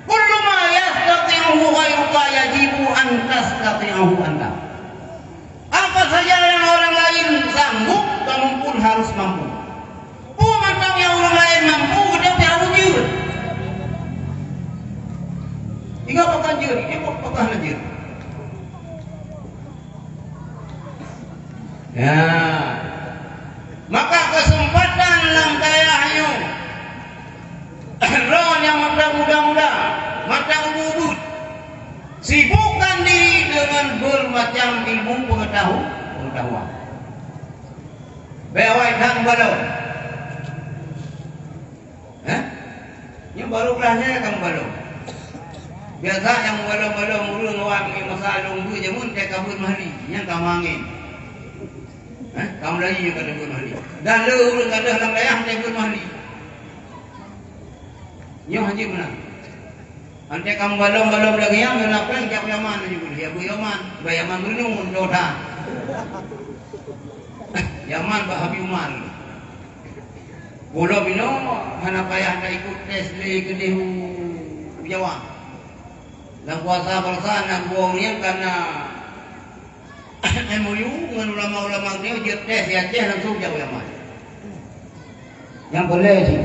Kullu ma yastati'uhu ghairuka yajibu an tastati'uhu anta. Apa saja yang orang lain sanggup, kamu pun harus mampu. Macam yang orang lain mampu, dia harus jujur. Tiga pekan jujur, dia pekan jujur. Ya, maka kesempatan dalam daya ayu. Roh yang muda-muda, mata ubud, sibukkan diri dengan bermacam ilmu pengetahuan. Bewai dan balon. Yang baru belahnya kamu balon. Biasa yang balon-balon mulu ngawang masalah lunggu je mun dia kabur mahli, yang kamangin. Kamu lagi juga kabur mahli. Dan lu urut ada dalam dayah kabur mahli. Yang haji benar. Ante kamu balong-balong lagi yang kenapa yang jauh Yaman juga dia Bu Yaman, Bu Yaman dulu doda. Yaman Bahabi Umar. Pulau Bino hana payah nak ikut tes di Kedehu Jawa. Dan kuasa bersana buang yang karena MOU dengan ulama-ulama dia je tes ya Aceh langsung jauh Yaman. Yang boleh sih.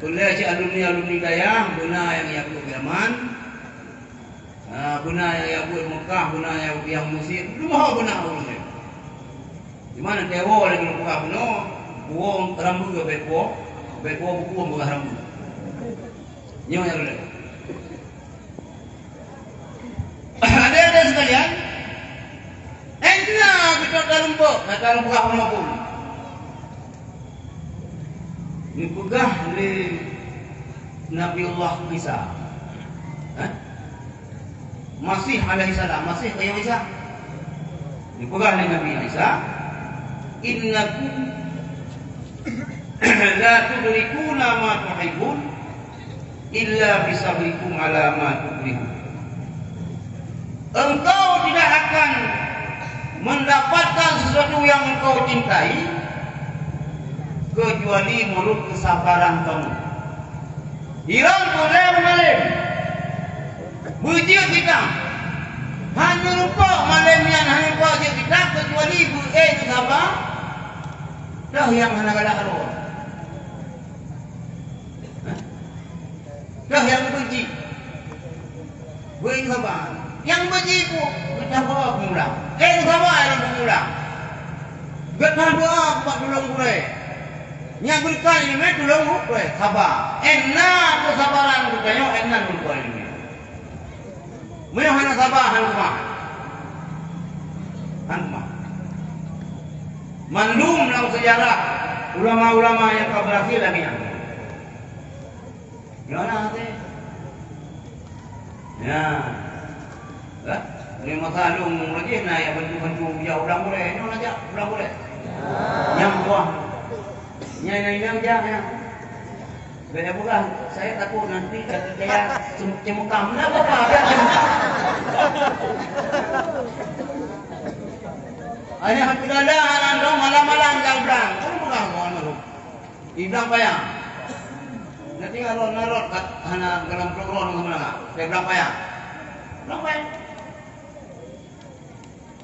Boleh sih alumni Dayang guna yang ke Yaman. Guna yang ke Mekah, guna yang Mesir. Semua guna ulama. Di mana tewo lagi Mekah beno, buang rambut ke beko buku bukan rambut. Nyawa yang boleh. Ada sekalian. Enggak kita dalam buka pun. Ini pegah oleh Nabiullah Isa. Masih alaihissalam, masih kayak Isa. Ini pegah oleh Nabi Isa. Innakum la tudrikuna ma tuhibbun illa bisabrikum ala ma tukrihun. Engkau tidak akan mendapatkan sesuatu yang engkau cintai kecuali menurut kesabaran kamu. Hirang boleh malam bujur kita hanya lupa malamnya hanya lupa kita kecuali itu sabar dah yang hana galak roh dah yang benci sabar yang benci ku kita bawa pulang sabar yang pulang getah doa buat tolong gue yang berikan ini tolong gue sabar enak kesabaran katanya enak lupa ini Maya hana sabar hana kumah mandum dalam sejarah ulama-ulama yang kau berhasil lagi yang gimana hati ya ini masa lu mengurus na ya bantu ya ulang boleh ini aja ulang boleh yang buah yang ya beda bukan saya takut nanti kayak cemukam lah apa hanya tidak ada anak dong malam-malam jam berang kamu bukan malu ibang payah nanti ngarot kat hana dalam program kemana saya berang payah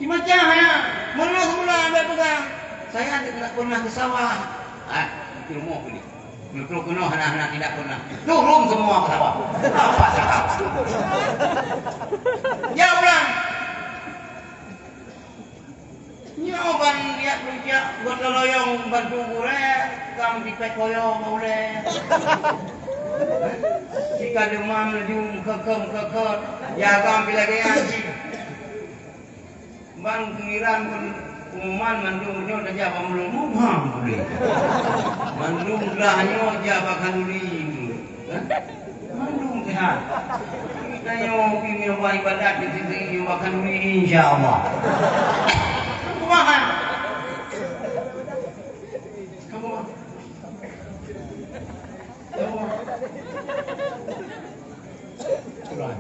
Cimaca ya, mana semula ambil pegang. Saya tidak pernah ke sawah. Itu rumah ini. Mikro kuno anak-anak tidak pernah. Turun semua ke sawah. Apa cakap? Ya ulang. Nyoban lihat kerja gotong royong bantu gue, kami dipek koyong boleh. Jika demam lejung kekem, ya kami lagi anjing. Bang pengiran pun umuman mandung nyo dah jawab belum mumam boleh. Mandung lahnya jawab kanuli. Mandung sehat. Kita nyo pimil buat ibadat di sini jawab kanuli insyaallah. Kumahan. Kamu. Kurang.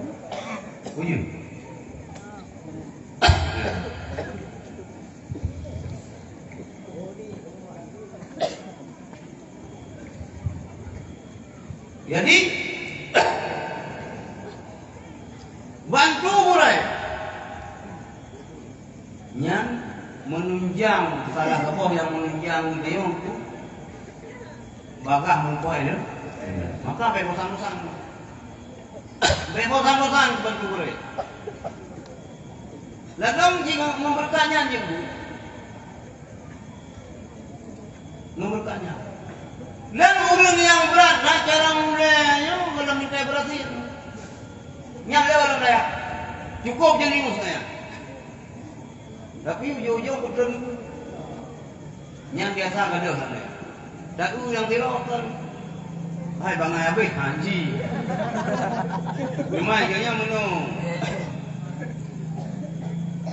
Ujung. Jadi bantu mulai yang menunjang salah keboh yang menunjang dia untuk bakah mumpai dia maka bebosan-bosan bantu mulai lalu jika membertanya juga membertanya dan orang yang berat cara mulainya kalau minta berhasil yang lewat saya cukup jadi saya tapi ujung-ujung betul yang biasa ada sana dan yang dilakukan hai bang habis haji memang kayaknya menung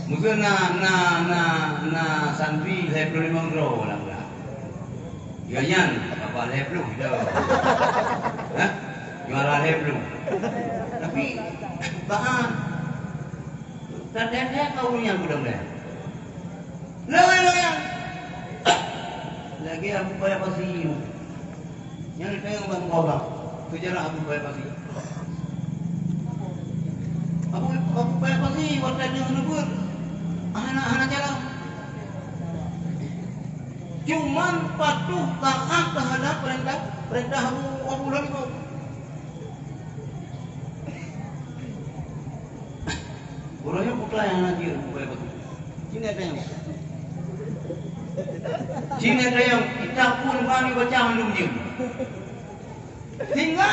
mungkin na santri saya perlu mengro lah Ganyan, apa leblu dah. Hah? Juara leblu. Tapi bahan dan kau yang belum dah. Lawan yang lagi Abu Bayar Pasi. Yang kayak bang orang. Sejarah Abu Bayar Pasi. Abu Bayar Pasi waktu dia menegur anak-anak jalan. Cuman patuh taat terhadap perintah Abu Talib. Orangnya putra yang najir Abu Bayar Pasi. Sini ada yang. Sini ada yang kita pun kami baca belum jam. Tinggal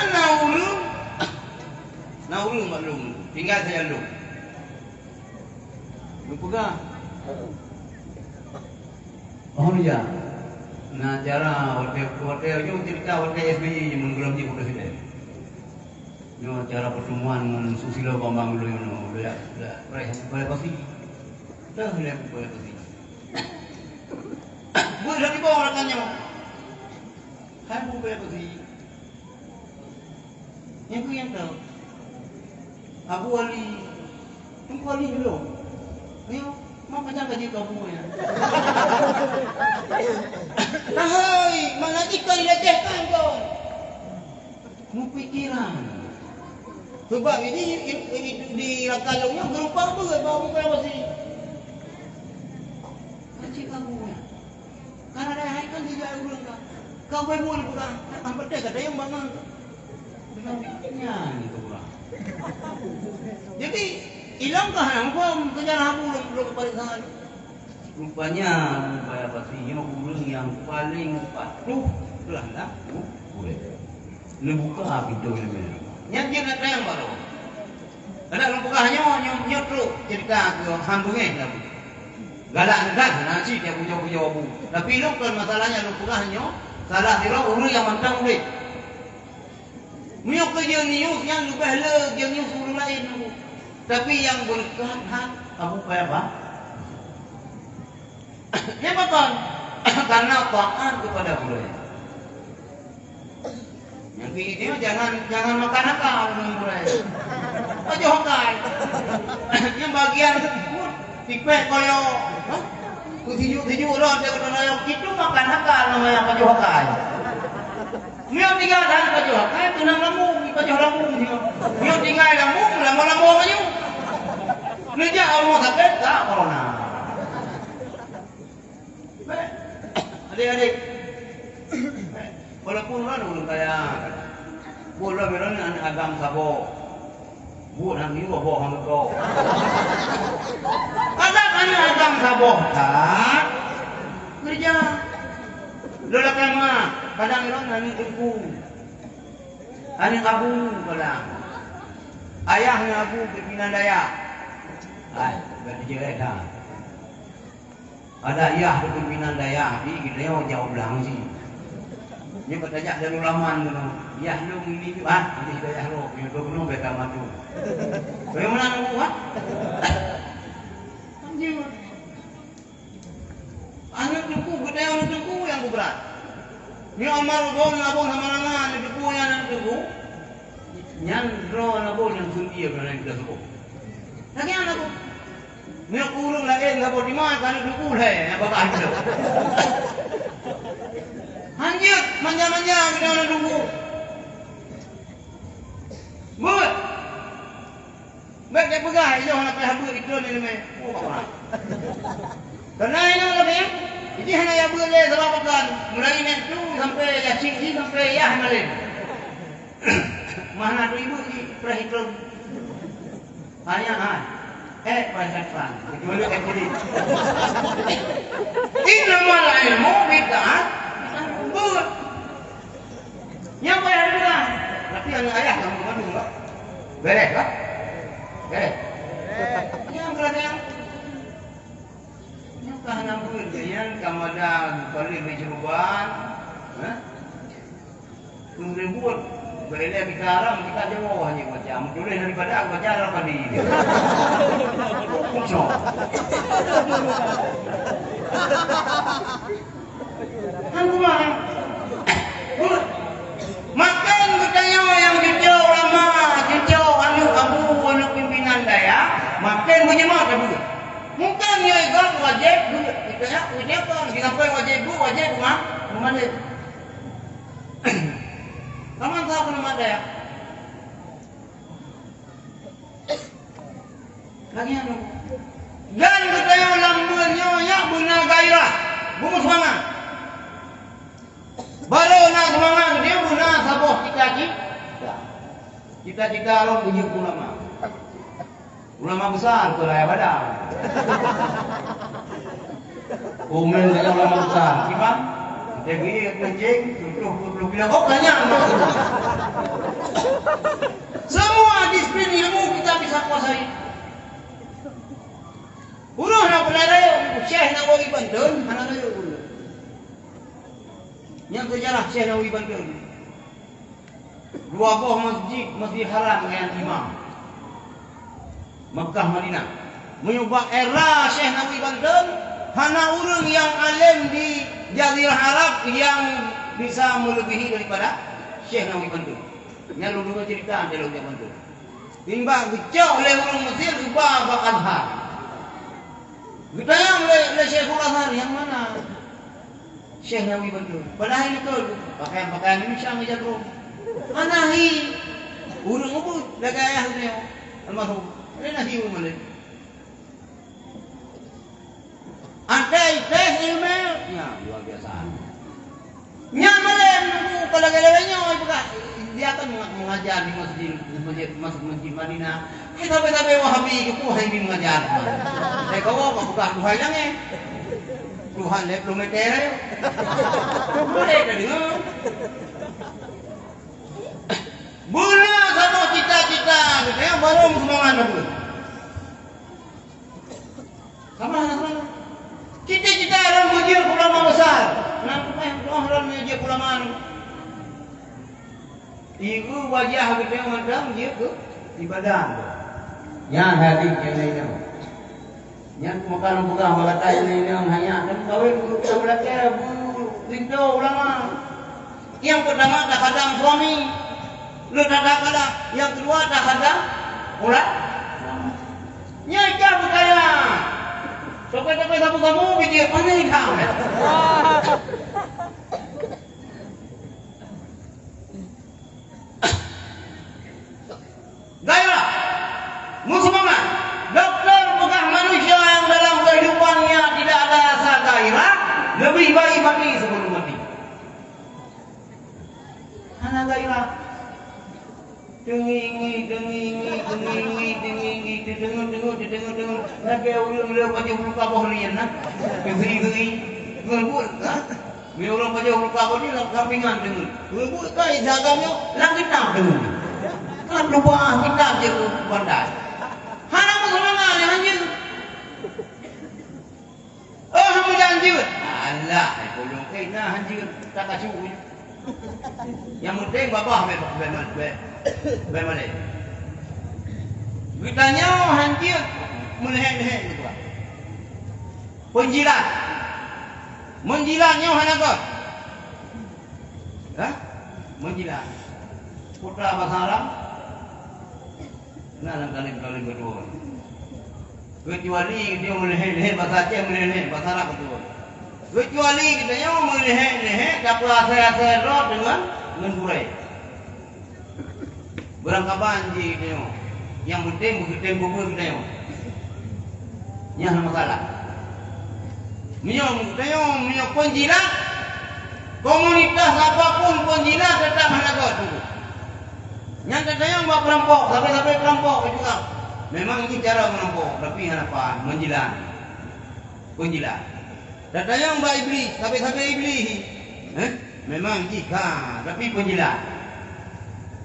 naulung maklum. Tinggal saya lu. Lu pegang. Oh ya. Nah cara hotel itu cerita hotel SBY menggelam di presiden. Ini cara pertemuan dengan Susilo Bambang Yudhoyono. Ya, boleh pasti. Dah boleh pasti. Boleh dari bawah rekannya. Kan boleh pasti. Yang tahu. Abu Ali. Abu Ali belum. Ayo, mau macam kaji kamu ya. Hai, mana ikan dilecehkan kau? Mu pikiran. Sebab ini di rakalungnya berupa apa bau kayak masih. Kaji kamu ya. Karena ada hai kan tidak ulang kau. Kau bermula bukan. Hampir dah ada yang bangun. Dengan pikirnya itu orang. Jadi hilangkah angkau sejarah belum parisan. Rupanya Bayar Pasi ulun yang paling patuh telah lah. Boleh. Lebuka pintu ini. Yang dia nak yang baru. Ada lebuka hanya nyotro cerita ke hambungnya tapi. Galak dah nasi dia punya abu. Tapi lu kan masalahnya lebuka hanya salah dira urus yang mantang boleh. Miok ke nius yang lebih le dia nius urus lain. Tapi yang berkat hak Abu Bayar apa? Ya betul. Karena taat kepada budaya. Yang ini jangan makan akal dengan budaya. Aja hokai. Yang bagian tipek koyo, tujuh orang dia kena itu makan akal namanya aja hokai. Mio tinggal dan aja hokai tunang lambung, aja lambung dia. Mio tinggal lambung, lambung aja. Nija Allah sakit tak corona. Adik-adik, walaupun orang belum kaya, bola beran agam sabo, buat ini boh hang kau. Katakan agam sabo, tak kerja. Lelakan mah, kadang orang nani ibu, ani abu kadang, ayahnya abu pimpinan Dayak. Ay, berarti jelek dah. Ada ayah pimpinan Dayak, di kita jauh belang sih. Ini bertanya dari ulaman tu, ayah lu ini tu, ini ayah lu, yang tu belum beta maju. Bagaimana lu buat? Anjir. Anak tuku, kita anak tuku yang berat. Ni amal gol nabung sama nama, anak tuku yang anak tuku. Yang draw nabung yang sundi kerana kita sebut. Lagi anak tu. Ni aku urung lain enggak boleh dimakan itu kulai apa kah? Hanjut manja-manja kita nak tunggu. Buat. Baik dia pegang dia nak pergi habis itu ni me. Oh apa? Karena ini lagi. Jadi hanya ya boleh sebab makan. Mulai ni tu sampai yacing ni sampai yah malin. Mana tu ibu di perhitung. Hanya pasal kecuali ekstrim. Ini malah ilmu bid'ah. Buat. Yang bayar juga. Tapi anak ayah kamu mana enggak? Beres lah. Beres. Yang berada yang tahan ampun kalian kamada kali berjuruban. Ribuan beredar di karam kita jauh hanya macam dulu daripada aku baca apa di kucing. Aku mah makan bertanya yang jujur lama jujur anu pimpinan Dayak makan menyemak tapi mungkin ya igak wajib kita ya wajib kan sampai wajib mah mana? Kamu tahu ke nama ada ya? Lagi anu. Dan katanya lambunya ya benar gairah. Bunga semangat. Baru nak semangat dia benar saboh cita-cita. Cita-cita orang punya ulama. Ulama besar tu lah ya badang. Umum kata ulama besar. Gimana? Dia pergi kencing, tutup bilang, oh banyak. Semua disiplin ilmu kita bisa kuasai. Buruh nak pelari, Syekh Nawawi Banten, anak saya buruh. Yang sejarah Syekh Nawawi Banten. Dua buah masjid haram dengan imam. Makkah Madinah. Menyubah era Syekh Nawawi Banten, hana orang yang alim di Jazirah Arab yang bisa melebihi daripada Syekh Nawawi Banten. Yang dulu cerita dalam dia Banten. Timbang kecau oleh orang Mesir ubah bakal har. Ditanya oleh Syekhul Azhar yang mana? Syekh Nawawi Banten. Padahal itu pakaian Indonesia menjadi rom. Anahi urang ubud dagayah niyo almarhum. Anahi umale. Andai teh ilmu ya luar biasa. Nya malen kalagalannya dia akan mengajar di masjid Madinah. Tapi Wahabi itu Wahabi mengajar. Saya kau bukan Tuhan yang Tuhan belum meter. Boleh dah dengar. Bula sama cita-cita, kita baru semangat dulu. Sama. Cita-cita orang mujir ulama besar. Kenapa orang mujir ulama? Ibu wajah kita mandang dia ke ibadah. Yang hati yang lainnya. Yang makan bukan melakai yang hanya dan kawin kita belajar itu ulama. Yang pertama tak kadang suami. Lu tak ada yang kedua tak ada ulat. Nyaka bukaya. Sampai kamu video mana ni kau? Gairah, muslimat, dokter bukan manusia yang dalam kehidupannya tidak ada rasa gairah, lebih baik mati sebelum mati. Mana gairah? Dengi, dengar. Nak orang baca huruf kabah ni nak. Geri, ngerbut, ha? Bila orang baca huruf kabah ni sampingan dengar. Ngerbut kai jaganya langit nak dengar. Kan lupa kita je pandai. Hana musliman ni anjing. Oh, kamu janji. Allah, kolong kai nah anjing tak kasih. Yang penting babah bagaimana? Ditanya hancur melihat itu. Penjilat, menjilatnya mana kau? Hah? Menjilat. Putra bahasa Arab. Nah, kali kedua. Kecuali dia melihat bahasa Aceh melihat bahasa Arab kedua. Kecuali kita yang melihat dapat saya rot dengan burai. Berangkapan je kita yang penting tempo kita yang. Yang masalah. Minyak penjilat komunitas apapun penjilat tetap hanagot dulu. Yang katanya buat perampok, sampai perampok juga. Memang ini cara merampok, tapi harapan menjilat. Penjilat. Datanya mbak iblis, sampai iblis. Memang jika, tapi penjilat.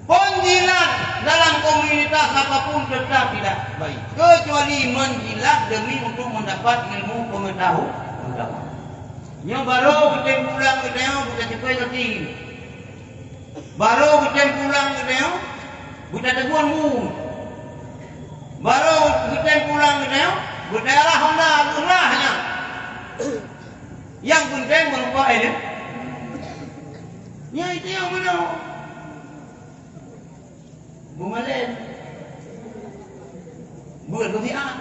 Penjilat dalam komunitas apapun tetap tidak baik. Kecuali menjilat demi untuk mendapat ilmu pengetahuan. Yang baru kita pulang ke dia, bukan cepat lagi. Baru kita pulang ke dia, bukan teguan mu. Baru kita pulang ke dia, bukan arah Honda, arahnya. Yang penting berupa ini. Ya itu yang mana? Bumalen. Buat kesiaan.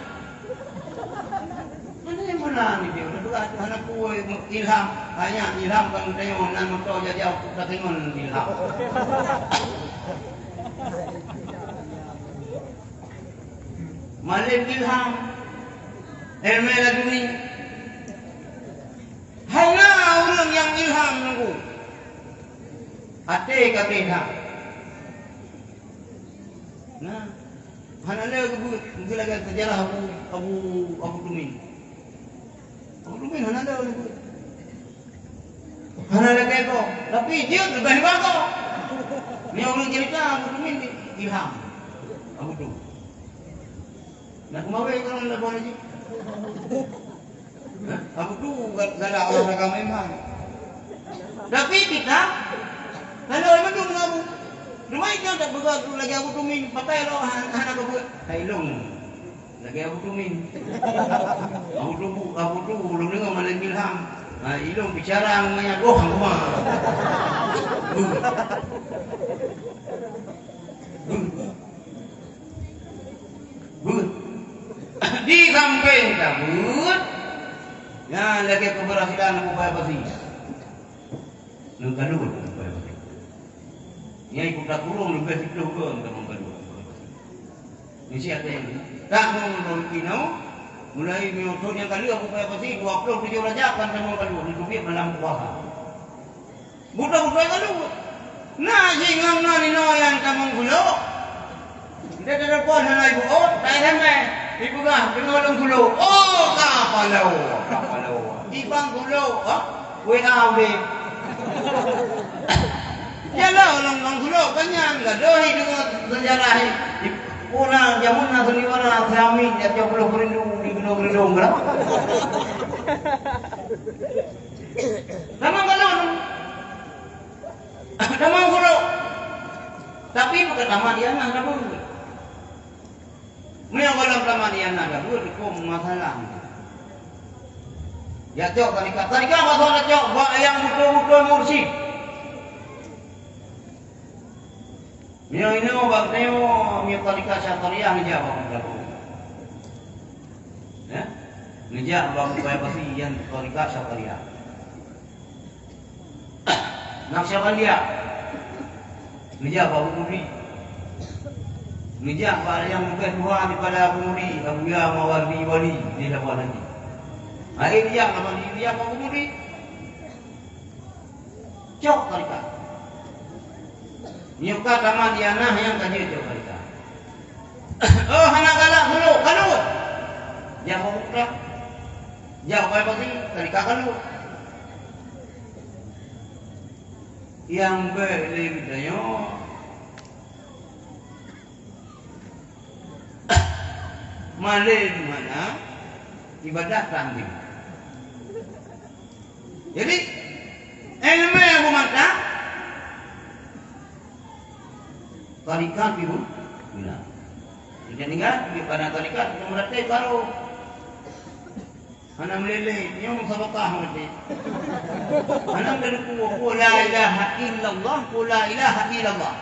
Mana yang mana ni dia? Anak kuih ilham. hanya ilham kan tengok nan motor jadi aku tak tengok ilham. Malim ilham. Ilmu lagu ni. Hanya orang yang ilham nunggu. Hati kata ilham. Nah, hanya lagi mungkin lagi sejarah Abu Tumin. Abu Tumin hanya lagi. Hanya lagi kau. Tapi dia lebih hebat kau. Ni orang cerita Abu Tumin ilham. Abu tu. Nak kemari kalau nak buat lagi. Abu tu galak orang agama memang. Tapi kita kalau memang tu mengabu. Rumah itu tak bergerak lagi Abu Tumin pakai roh anak kebut. Hailung. Lagi Abu Tumin. Abu tu belum dengar malam ilham. Ilung bicara mengenai roh rumah. Di samping kabut. Ya lagi keberhasilan upaya pasti. Nengkalut upaya pasti. Ia ikut tak kurung lebih itu ke teman-teman. Ini siapa yang tak menurut Kino mulai menyusun yang kali aku upaya pasti 27 Rajab kan teman-teman itu dia dalam puasa. Budak-budak kalut. Nah jingang nani yang kamu gulo. Dia ada pun hana ibu oh tak sampai. Ibu kah dengan orang gulo. Oh kapalau. Ibang gulo. WA udah. Yalah orang gulo kanyang gadohi dengan sejarah. Orang jamun nak seniwara kami dia jauh belum berindu di gunung-gunung berapa? Nama kalau nama gulo. Tapi bukan nama dia nama gulo. Mereka kalau nama dia nama gulo itu masalah. Ya cok tarikat masalah cok yang betul-betul mursyid. Mia ini orang tengok mia tarikat syariah ni jawab berlaku. Ya, ni jawab supaya pasti yang tarikat syariah. Naqsyabandiyah. Ni jawab Abu Mudi. Ni jawab yang bukan Tuhan daripada Abu Mudi, Abu Ya Mawardi Wali di lawan nanti. Hari dia nama dia Abu Mudi. Cok tarikat. Nyuka sama dia nah yang kaji itu mereka. Oh anak galak dulu kalut. Dia mau buka. Dia apa sih mereka kalut. Yang berbedanya malin mana ibadah tanding. Jadi ilmu yang bermakna tarikat itu benar. Jadi ingat di pada tarikat mereka kalau anak meleleh, yang sabakah mereka. Anak berkuah la ilaha illallah, la ilaha illallah.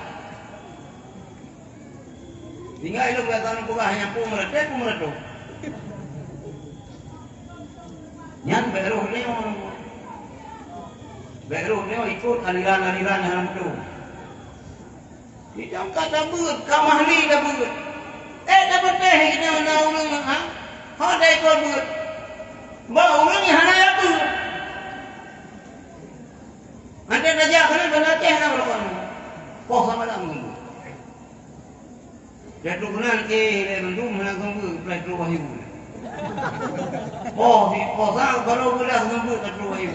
Tinggal itu kelihatan bukan hanya mereka. Yang beruh ni ikut aliran-aliran yang itu. Dia kata buat, kamahli dah buat. Dapat teh kita nak ulung ha? Dah ikut buat. Bawa ulung ni hana ya buat. Anda raja kan benda teh nak berlaku. Kau sama dah menunggu. Dia tu kenal dia mendung mana kamu play tu wahyu. Oh, si posang kalau boleh menunggu tu wahyu.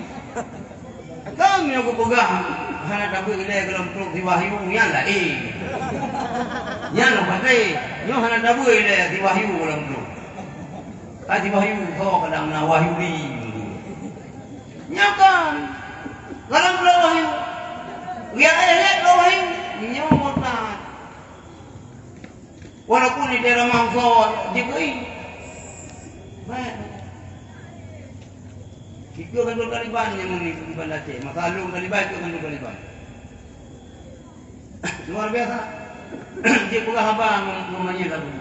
Kami aku pegang. Hana tak boleh dalam truk di wahyu yang lah yang pakai yang hana tak boleh di wahyu dalam truk di wahyu kau kadang nak wahyu di nyakan dalam wahyu dia lihat wahyu nyamutan walaupun di dalam mangsa diberi baik itu kan Taliban yang mengirimkan Aceh. Masa lalu Taliban itu kan Taliban. Luar biasa. Dia pegah abah namanya lagu.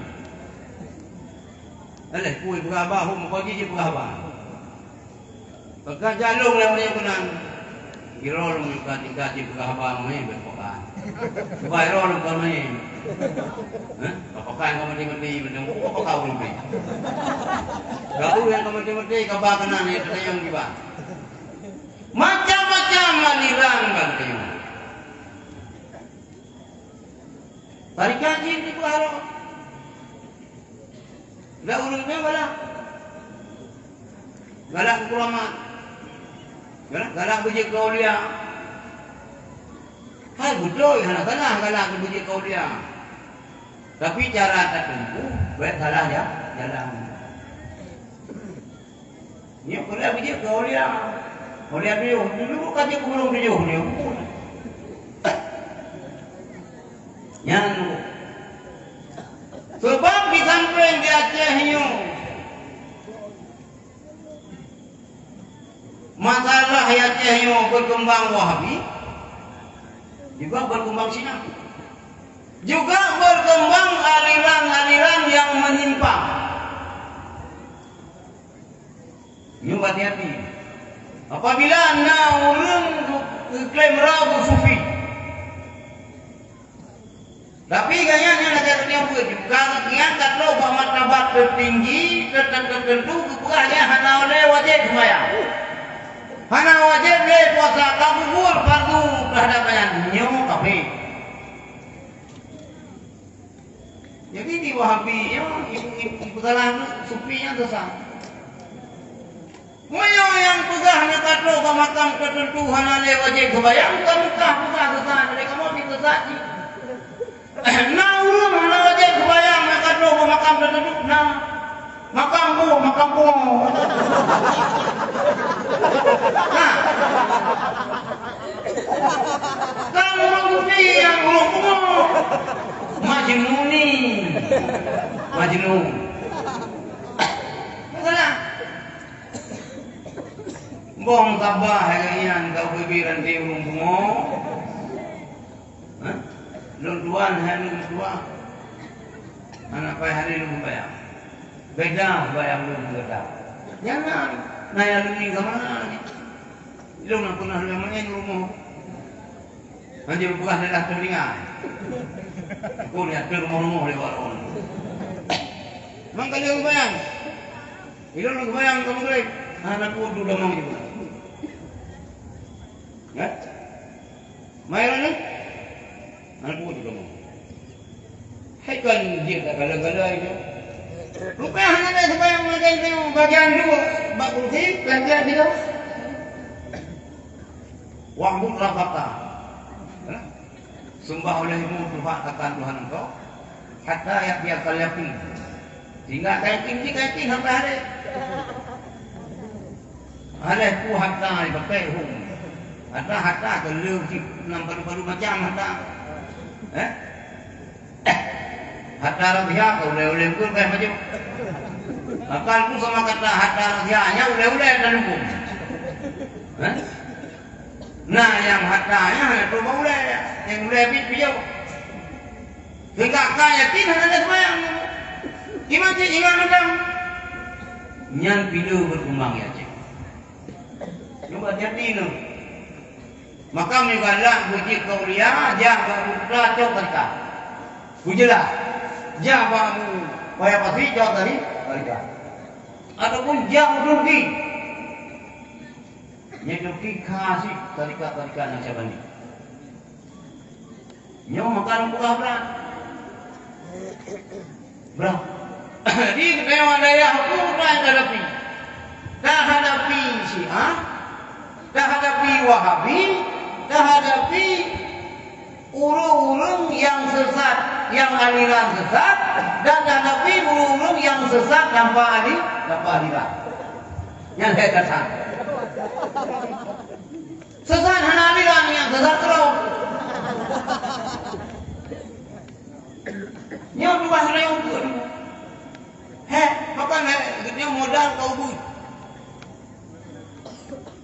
Alah, kui pegah abah, hum kau dia pegah abah. Pagka jalong lang niya ko nang irol mo kating-kating pagkahabang mo berpakaan. Supaya irol ka mo papakaan ka mati-mati, papakawin mo gawin ka mati-mati, kabakan na niya, tatayang di ba? Macam-macam aliran kan kayo. Tarikaji di paro. Dah urung me wala. Galak kuramat. Galak biji kaulia. Hai betul, galak biji kaulia. Tapi cara tertentu, buat salah ya, jalan. Ni kalau biji kaulia. Kaulia dia, dulu kaji kurung dia. Yang sebab di samping di Aceh ini masalah Aceh ini berkembang Wahabi juga berkembang Syiah juga berkembang aliran-aliran yang menyimpang. Ini hati-hati. Apabila anda orang klaim ragu sufi, tapi kayaknya negara dia pun juga ngangkat lo martabat tertinggi tertentu kepuasannya hana oleh wajib sembahyang. Hana wajib le puasa kabul fardu terhadap bayannya tapi. Jadi di Wahabi ibu salah sufinya dosa. Moyo yang pegah ngekat lo ke makam tertentu hana le wajib sembahyang kamu kah dosa dari kamu itu saja. Nah urung mana wajib kebayang makan lo makam tertentu nah makamku nah kan orang sufi yang urung Majnun salah bong tabah kalian kau bibiran di urung bungo Lunduan hari dua, anak payah hari lu bayar, beda bayar lu beda. Jangan, naya lu ni kemana ni? Lu nak pernah lu mana yang rumah? Nanti bukan adalah telinga. Kau lihat ke rumah-rumah lewat orang. Mangkal lu bayang, lu bayang kamu kelip, anak ku dulu mau juga. Ya, main ni. Aku juga mau. Hai kan dia tak gala-gala itu. Rupanya hanya ada sembahyang macam itu bagian dua, bak kursi, bagian dia. Wahmud rafata. Sembah olehmu Tuhan akan Tuhan engkau. Hatta ya yakin. Sehingga yakin sampai hari. Alehku hatta dipakai hum. Hatta keleu nampak baru macam hatta. Hatta rabiha kau oleh pun kayak macam. Akalku sama kata hatta rabihanya oleh dan hukum. Nah yang hatanya itu boleh, yang boleh bijau. Sehingga kaya tidak ada sembahyang. Gimana iman macam? Yang pilu berkembang ya cik. Coba jadi no. Maka megalah buji kaulia jaga pelaco mereka. Bujilah jaga payah pasti jauh dari mereka. Ataupun jauh rugi. Nyeduki kasih tarikat yang siapa ni? Nyawa makan buah berat. Berat. Di kedewan daya hukum tak hadapi Syiah, tak hadapi Wahabi, tak hadapi urung-urung yang sesat, yang aliran sesat, dan hadapi urung-urung yang sesat tanpa aliran. Yang saya katakan. Sesat hanya aliran yang sesat terus. Yang dua hari ukur. Maka dia modal kau bui.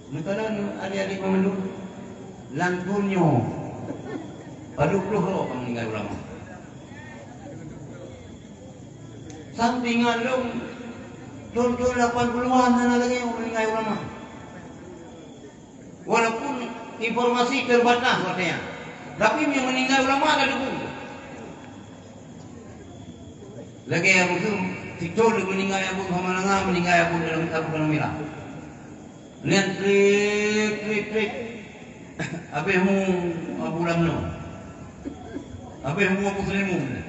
Makanan adik-adik memeluk lantunyo. Padu puluh meninggal ulama. Sampingan lu tahun 80-an mana lagi meninggal ulama. Walaupun informasi terbatas katanya. Tapi yang meninggal ulama ada dulu. Lagi yang itu Victor meninggal Abu Hamananga meninggal Abu dalam merah. Lihat trik. Abihmu Abu Lamno. Abihmu Abu Sulaiman.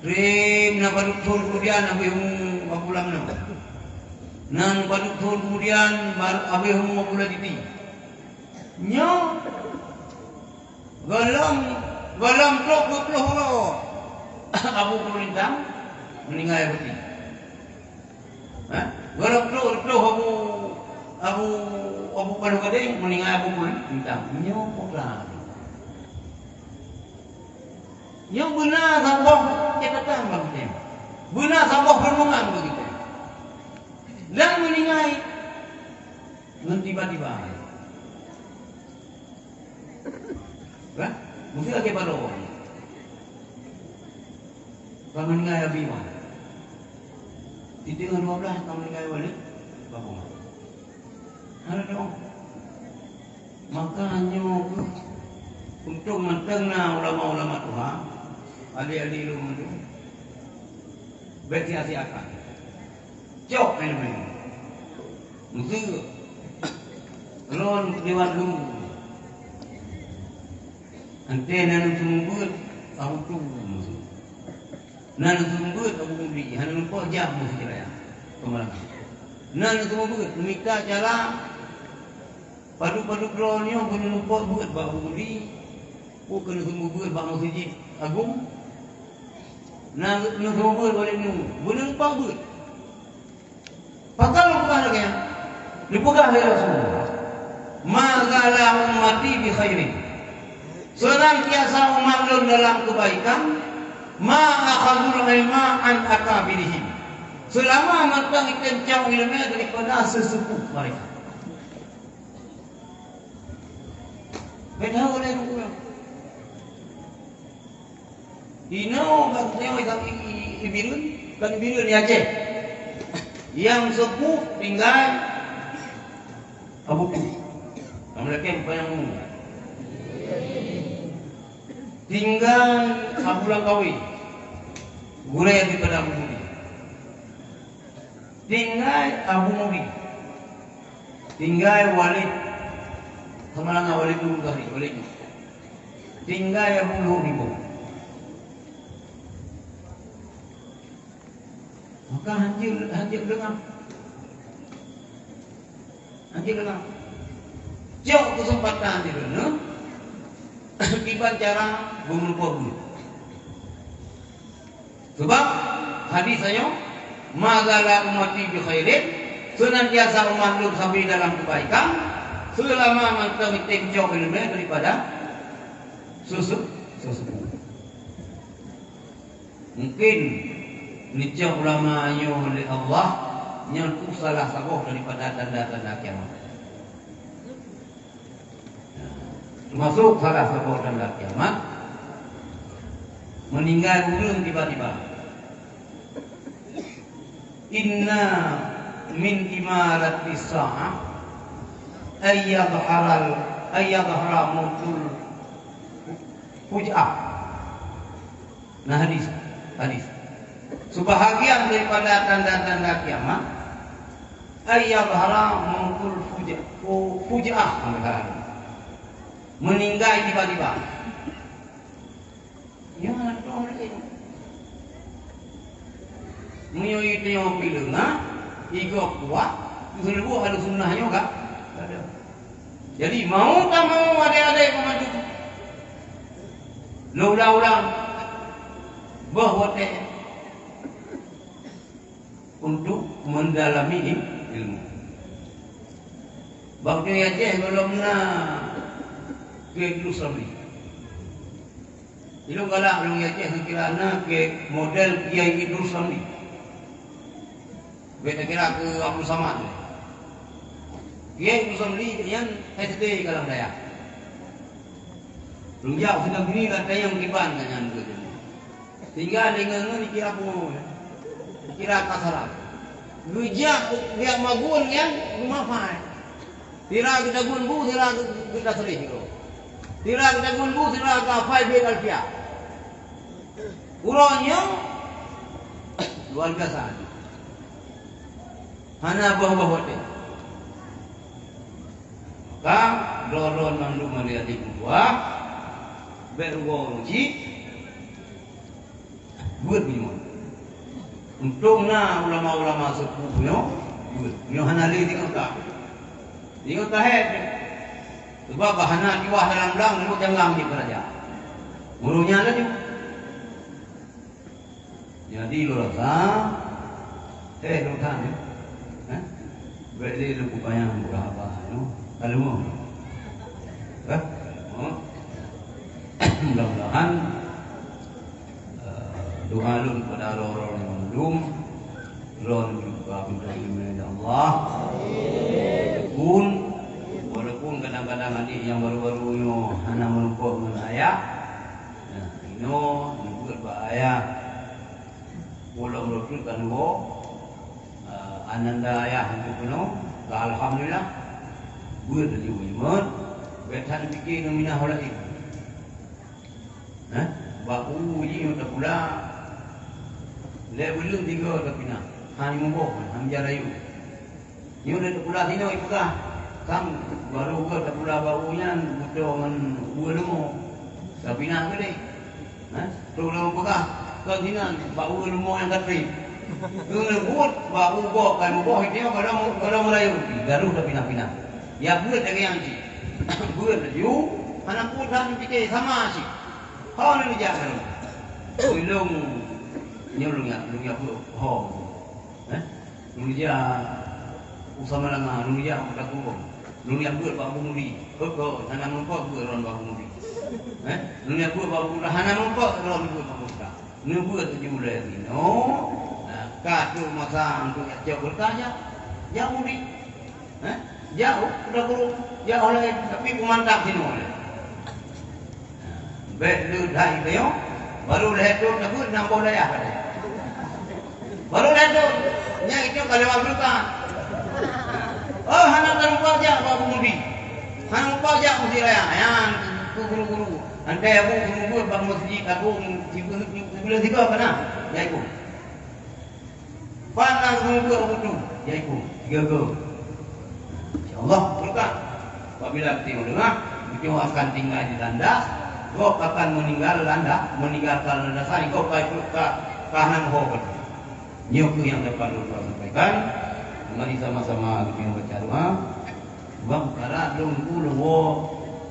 Trik na paduktur kemudian abihmu Abu Lamno. Nan paduktur kemudian abihmu Abu Laditi. Nyo galam truk Abu Kulintang meninggal berarti. Galam truk Abu Kadukadeng meninggal Abu Kulintang. Nyo pula. Nyo benar sambung catatan bang. Benar sambung renungan begitu. Dan meninggal dengan tiba-tiba. Kan? Mungkin lagi baru. Kalau meninggal Abi mah. Di tengah 12 kalau meninggal balik, bapak mah. Ada dong. Makanya untuk mentengah ulama-ulama Tuhan, adik-adik ilmu itu, berhati-hati akan. Cok ini. Mesti lon dewan dulu. Ante nanu sumbut tahu tu musuh. Nanu sumbut tahu mudi. Hanu kau jam musuh raya. Kemalang. Nanu sumbut minta jalan. Padu-padu kronyo kena lupa buat bak mudi. Kena sumbut bak masjid agung. Nanu sumbut boleh nu. Boleh lupa buat. Pakal lupa lagi ya. Dipegang oleh Rasulullah. Magala ummati bi khairin. Senantiasa umat dalam kebaikan, ma'akhadul ilma an akabirihim. Selama mereka kencang ilmu daripada sesepuh mereka. Beda oleh rupiah. Ino bagusnya ibirun, kan ibirun di Aceh. Yang sepuh tinggal Abu Tu. Mereka yang tinggal Abu Langkawi, gula yang daripada Abu Mudi. Tinggal Abu Mudi. Tinggal Walid. Kemalangan Walid dulu kali, Walid. Tinggal Abu Luhribu. Maka hancur dengar. Hancur dengar. Jauh kesempatan dia dengar. Tiba cara bermelupa. Sebab hadisnya magala ummati bi khairin, senantiasa umat lu sampai dalam kebaikan selama mereka mencau ilmu daripada susu. Mungkin nicah ulama oleh Allah yang salah satu daripada tanda-tanda kiamat. Termasuk salah satu tanda kiamat meninggal ulun tiba-tiba. Inna min imarati sa'ah ayyadhara mautul fuj'ah. Nah hadis. Sebahagian daripada tanda-tanda kiamat ayyadhara mautul fuj'ah. Meninggal tiba-tiba. Ya, tolong lagi. Menyoyi tengok pilih, ego kuat, itu ada sunnah juga. Ada. Jadi mau tak mau adik-adik memaju. Ulang-ulang bahwa untuk mendalami ilmu. Waktu Aceh belum ke Lusami. Itu galak belum Aceh sekiranya ke model Kiai Lusami. Beta kira ke Abdul Samad. Kiai Lusami yang SD Kalang Dayak. Belum jauh sudah begini lah yang kiban kan tu. Tinggal dengan dikira pun, dikira kasaran. Lujak dia magun yang rumah fai. Tira kita gunbu, tira kita serih itu. Tira kita gunbu, tira kita five alfiah. Uronya luar biasa. Hana bawa-bawa deh. Maka doron mandu melihat ibu tua, bergolji, buat bingung. Untungnya ulama-ulama sepupunya, buat hana lagi tengok tak head. Sebab hana jiwa dalam-dalam, lalu jangan di kerajaan. Murunya lagi. Jadi lu rasa, lu kan, berarti lu payang berapa, kalau mau, mudah-mudahan doa lu kepada orang-orang yang belum, orang juga minta ilmu Allah, walaupun kadang-kadang adik yang baru-baru ini hanya melupa dengan ayah, ini buat bahaya. Walau merusukkan wo, ananda ayah itu penuh, alhamdulillah, buat dari iman, betan bikin minah oleh itu. Baku ini udah pula, belum tiga udah pindah, hanya mubok, hanya rayu. Ini udah pula sini ibu kah, kam baru udah pula bakunya, butuh man lemu, tapi nak gede, tu lemu pekah. Kau tinggal bau lemu yang katri. Kau lembut bau bok kan bok itu kalau melayu garuh dah pindah-pindah. Ya buat lagi yang si. Buat you anak putra fikir sama si. Kau ni jangan. Belum nyolong ya buat hom. Lu dia usama langa lu dia tak kubur. Lu yang buat bau muri. Kau tanam rumput buat ron bau muri. Lu yang buat bau muri hana rumput ron buat bau muri. Nubuat tujuh mulai ini, kadu masa untuk jauh bertanya, jauh di, jauh sudah kurung, jauh lagi, tapi pemantap sini boleh. Betul dah itu, baru leher nabut nambah daya pada, baru leher, yang itu kalau berbuka, oh hanya terlupa aja babu mudi, hanya lupa aja mesti raya, yang guru-guru. Andai aku menunggu bang masjid aku bila tiga apa nak? Ya ikut. Panas menunggu aku tu, ya ikut. Tiga go. InsyaAllah berkah. Apabila kita dengar, kita akan tinggal di landas. Kau akan meninggal landas, meninggalkan landas. Kau kanan hobat. Nyok yang dapat kita sampaikan. Mari sama-sama kita baca doa. Bang karena lunggu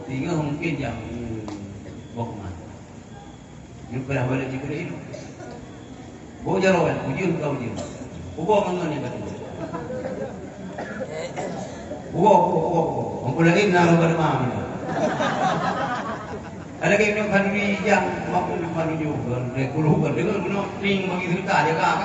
tiga mungkin yang bokman. Ini pernah balik jika itu. Bawa jarawan, ujian kau ujian. Bawa mangan yang kata. Bawa. Mampu lagi nama bermam. Ada kaya yang kanduri yang mampu dipandu juga. Rekuluh berdengar benar ting bagi cerita dia kan.